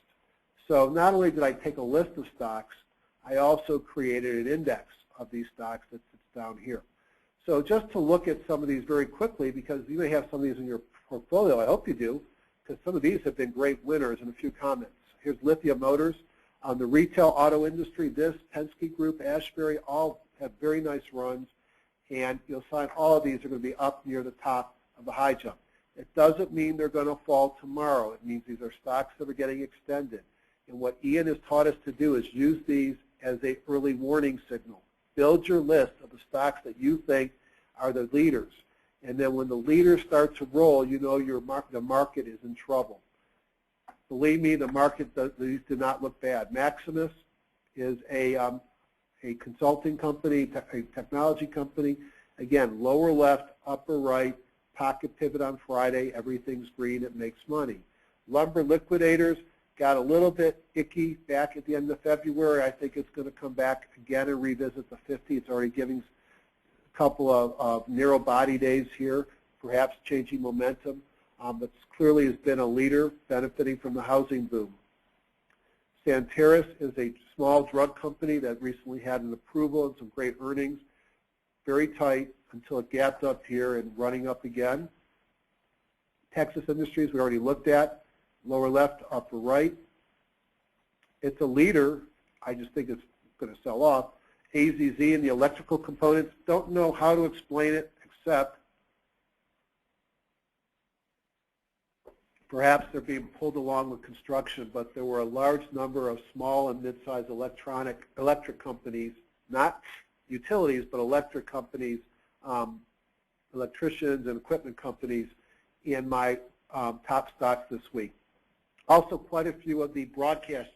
So not only did I take a list of stocks, I also created an index of these stocks that sits down here. So just to look at some of these very quickly, because you may have some of these in your portfolio, I hope you do, because some of these have been great winners, and a few comments. Here's Lithia Motors. On the retail auto industry, this, Penske Group, Ashbury, all have very nice runs, and you'll find all of these are going to be up near the top of the high jump. It doesn't mean they're going to fall tomorrow. It means these are stocks that are getting extended. And what Ian has taught us to do is use these as an early warning signal. Build your list of the stocks that you think are the leaders. And then when the leaders start to roll, you know the market is in trouble. Believe me, the market, these do not look bad. Maximus is a a consulting company, a technology company. Again, lower left, upper right, pocket pivot on Friday, everything's green, it makes money. Lumber liquidators got a little bit icky back at the end of February. I think it's going to come back again and revisit the 50. It's already giving a couple of narrow body days here, perhaps changing momentum, but clearly has been a leader benefiting from the housing boom. Santeris is a small drug company that recently had an approval and some great earnings, very tight until it gapped up here and running up again. Texas Industries we already looked at, lower left, upper right. It's a leader. I just think it's going to sell off. AZZ and the electrical components, don't know how to explain it except perhaps they're being pulled along with construction, but there were a large number of small and mid-sized electric companies, not utilities, but electric companies, electricians and equipment companies in my top stocks this week. Also, quite a few of the broadcast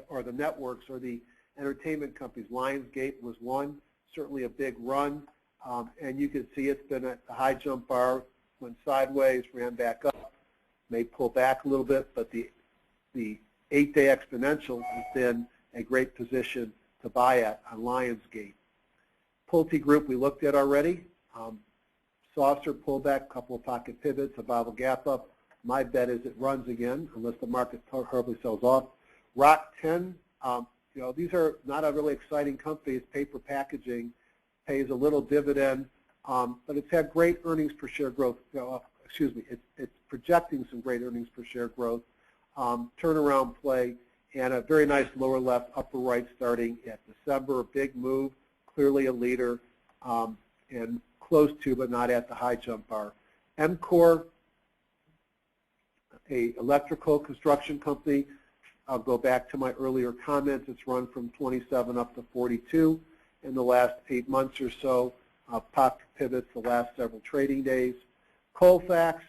or the networks or the entertainment companies. Lionsgate was one, certainly a big run, and you can see it's been at the high jump bar, went sideways, ran back up, may pull back a little bit, but the 8-day exponential has been a great position to buy at on Lionsgate. Pulte Group we looked at already. Saucer pullback, couple of pocket pivots, a Bible gap up. My bet is it runs again unless the market horribly sells off. Rock 10, these are not a really exciting company. It's paper packaging, pays a little dividend, but it's had great earnings per share growth. It's projecting some great earnings per share growth, turnaround play, and a very nice lower left, upper right starting at December. A big move, clearly a leader, and close to but not at the high jump bar. MCOR, a electrical construction company. I'll go back to my earlier comments. It's run from 27 up to 42 in the last 8 months or so. Pocket pivots the last several trading days. Colfax,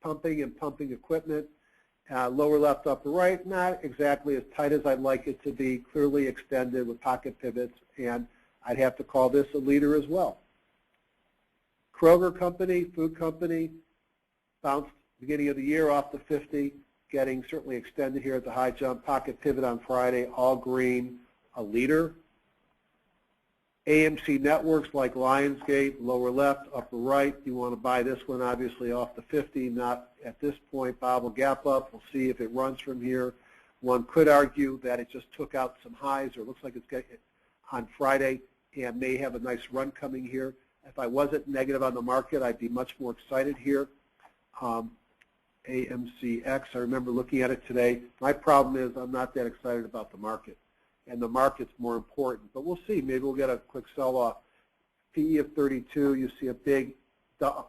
pumping and pumping equipment. Lower left, upper right, not exactly as tight as I'd like it to be, clearly extended with pocket pivots, and I'd have to call this a leader as well. Kroger Company, food company, bounced beginning of the year off the 50, getting certainly extended here at the high jump, pocket pivot on Friday, all green, a leader. AMC networks like Lionsgate, lower left, upper right. You want to buy this one obviously off the 50, not at this point. Bob will gap up. We'll see if it runs from here. One could argue that it just took out some highs, or it looks like it's getting on Friday and may have a nice run coming here. If I wasn't negative on the market, I'd be much more excited here. AMCX, I remember looking at it today. My problem is I'm not that excited about the market, and the market's more important. But we'll see. Maybe we'll get a quick sell-off. PE of 32, you see a big,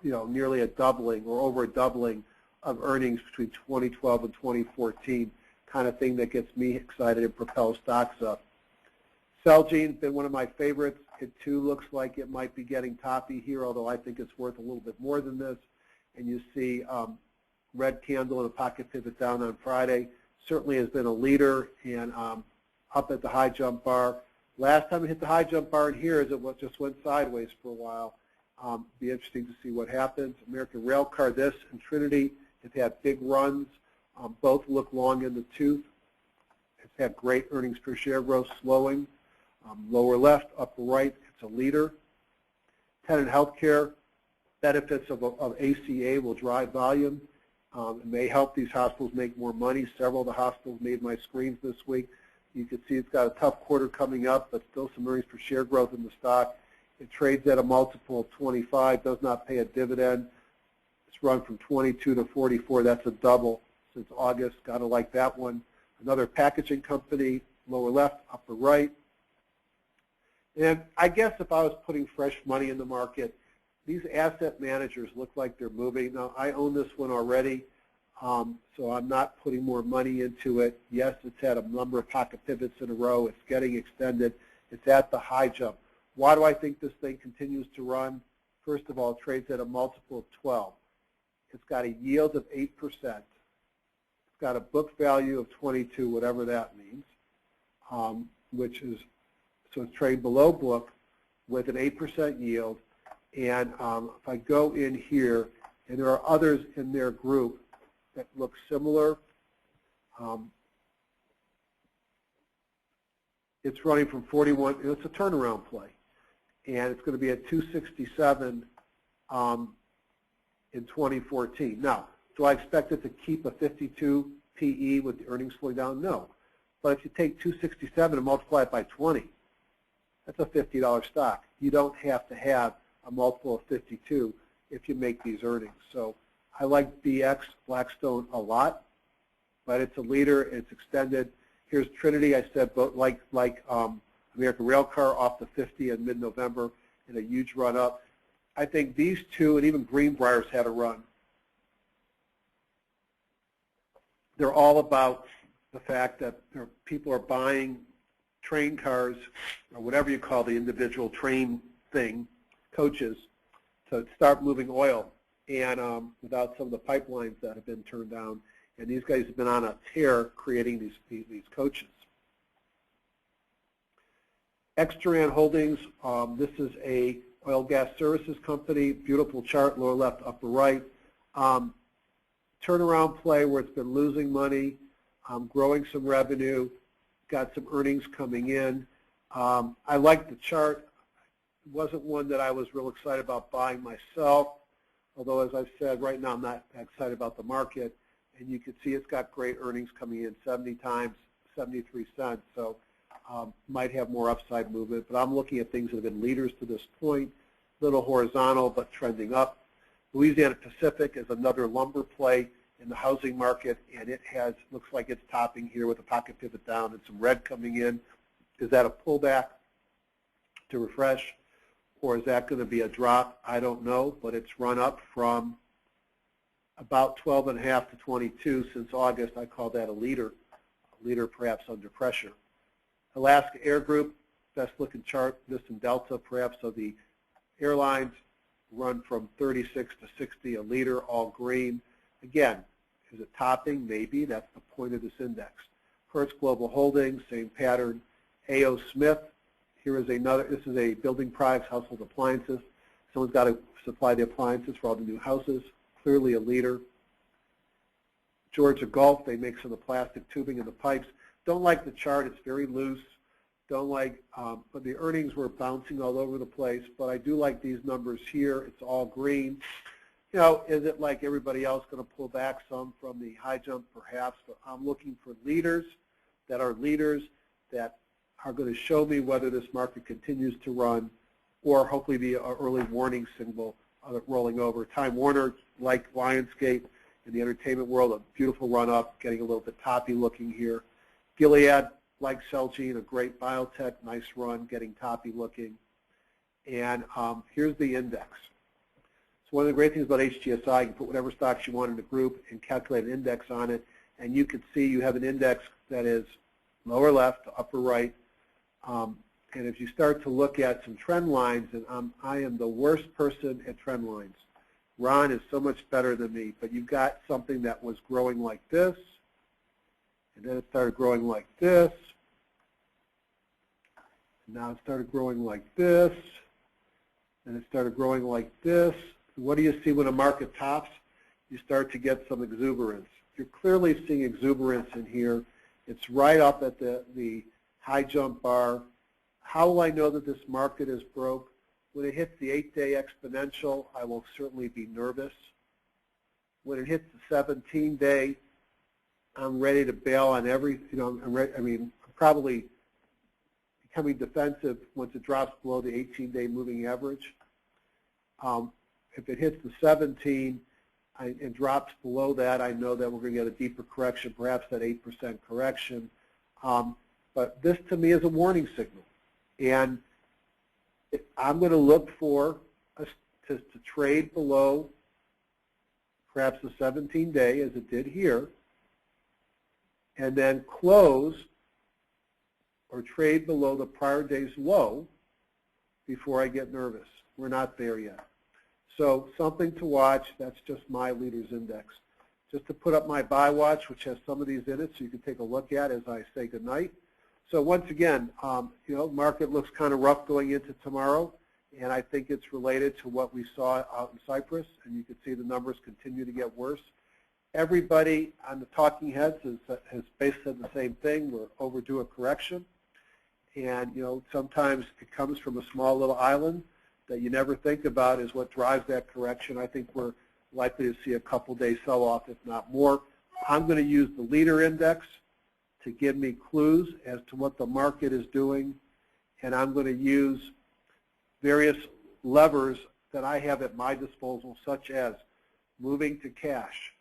nearly a doubling or over a doubling of earnings between 2012 and 2014, kind of thing that gets me excited and propels stocks up. Celgene's been one of my favorites. It too looks like it might be getting toppy here, although I think it's worth a little bit more than this. And you see red candle and a pocket pivot down on Friday. Certainly has been a leader and up at the high jump bar. Last time it hit the high jump bar in here is it just went sideways for a while. Be interesting to see what happens. American Railcar, this and Trinity have had big runs. Both look long in the tooth. It's had great earnings per share growth, slowing. Lower left, upper right, it's a leader. Tenet Healthcare, benefits of ACA will drive volume. It may help these hospitals make more money. Several of the hospitals made my screens this week. You can see it's got a tough quarter coming up, but still some earnings per share growth in the stock. It trades at a multiple of 25, does not pay a dividend. It's run from 22 to 44. That's a double since August. Got to like that one. Another packaging company, lower left, upper right. And I guess if I was putting fresh money in the market, these asset managers look like they're moving. Now, I own this one already, so I'm not putting more money into it. Yes, it's had a number of pocket pivots in a row. It's getting extended. It's at the high jump. Why do I think this thing continues to run? First of all, it trades at a multiple of 12. It's got a yield of 8%. It's got a book value of 22, whatever that means. which is, so it's trading below book with an 8% yield. And if I go in here, and there are others in their group that look similar, it's running from 41, it's a turnaround play. And it's going to be at 267 in 2014. Now, do I expect it to keep a 52 PE with the earnings slowing down? No. But if you take 267 and multiply it by 20, that's a $50 stock. You don't have to have a multiple of 52 if you make these earnings. So I like BX, Blackstone, a lot, but it's a leader, it's extended. Here's Trinity, I said, but like American Railcar off the 50 in mid-November in a huge run up. I think these two, and even Greenbrier's had a run. They're all about the fact that people are buying train cars, or whatever you call the individual train thing, coaches, to start moving oil, and without some of the pipelines that have been turned down. And these guys have been on a tear creating these coaches. Exteran Holdings, this is a oil gas services company, beautiful chart, lower left, upper right. Turnaround play where it's been losing money, growing some revenue, got some earnings coming in. I like the chart. It wasn't one that I was real excited about buying myself, although as I've said, right now I'm not excited about the market. And you can see it's got great earnings coming in, 70 times, 73 cents. So might have more upside movement. But I'm looking at things that have been leaders to this point, little horizontal but trending up. Louisiana Pacific is another lumber play in the housing market, and it looks like it's topping here with a pocket pivot down and some red coming in. Is that a pullback to refresh, or is that going to be a drop? I don't know, but it's run up from about 12.5 to 22 since August. I call that a leader perhaps under pressure. Alaska Air Group, best looking chart, this in Delta perhaps of the airlines, run from 36 to 60, a leader, all green. Again, is it topping? Maybe. That's the point of this index. Hertz Global Holdings, same pattern. A.O. Smith, here is another, this is a building products, household appliances. Someone's got to supply the appliances for all the new houses. Clearly a leader. Georgia Gulf, they make some of the plastic tubing and the pipes. Don't like the chart, it's very loose. Don't like, but the earnings were bouncing all over the place, but I do like these numbers here. It's all green. You know, is it like everybody else going to pull back some from the high jump? Perhaps, but I'm looking for leaders that are going to show me whether this market continues to run or hopefully be an early warning signal of it rolling over. Time Warner, like Lionsgate in the entertainment world, a beautiful run up, getting a little bit toppy looking here. Gilead, like Celgene, a great biotech, nice run, getting toppy looking. And here's the index. So one of the great things about HGSI, you can put whatever stocks you want in a group and calculate an index on it. And you can see you have an index that is lower left to upper right. And if you start to look at some trend lines, and I am the worst person at trend lines. Ron is so much better than me, but you've got something that was growing like this, and then it started growing like this, and now it started growing like this, and it started growing like this. What do you see when a market tops? You start to get some exuberance. You're clearly seeing exuberance in here. It's right up at the high jump bar. How will I know that this market is broke? When it hits the 8-day exponential, I will certainly be nervous. When it hits the 17-day, I'm ready to bail on every, I'm probably becoming defensive once it drops below the 18-day moving average. If it hits the 17 and drops below that, I know that we're going to get a deeper correction, perhaps that 8% correction. But this to me is a warning signal. And I'm going to look for us to trade below perhaps the 17-day, as it did here, and then close or trade below the prior day's low before I get nervous. We're not there yet. So something to watch. That's just my leaders index. Just to put up my buy watch, which has some of these in it, so you can take a look at as I say goodnight. So once again, market looks kind of rough going into tomorrow, and I think it's related to what we saw out in Cyprus, and you can see the numbers continue to get worse. Everybody on the talking heads has basically said the same thing. We're overdue a correction, and sometimes it comes from a small little island that you never think about is what drives that correction. I think we're likely to see a couple-day sell-off, if not more. I'm going to use the leader index to give me clues as to what the market is doing, and I'm going to use various levers that I have at my disposal, such as moving to cash,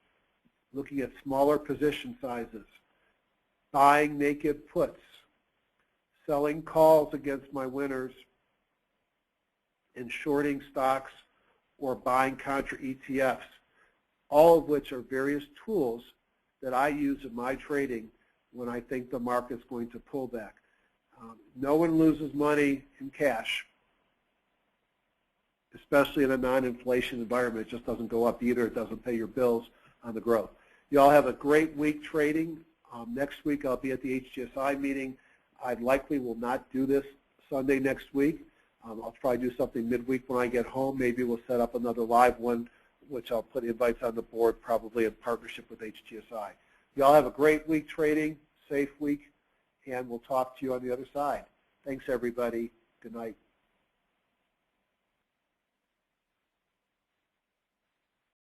looking at smaller position sizes, buying naked puts, selling calls against my winners, and shorting stocks or buying contra ETFs, all of which are various tools that I use in my trading when I think the market's going to pull back. No one loses money in cash, especially in a non-inflation environment. It just doesn't go up either. It doesn't pay your bills on the growth. You all have a great week trading. Next week I'll be at the HGSI meeting. I likely will not do this Sunday next week. I'll probably do something midweek when I get home. Maybe we'll set up another live one, which I'll put invites on the board, probably in partnership with HGSI. You all have a great week trading, safe week, and we'll talk to you on the other side. Thanks, everybody. Good night.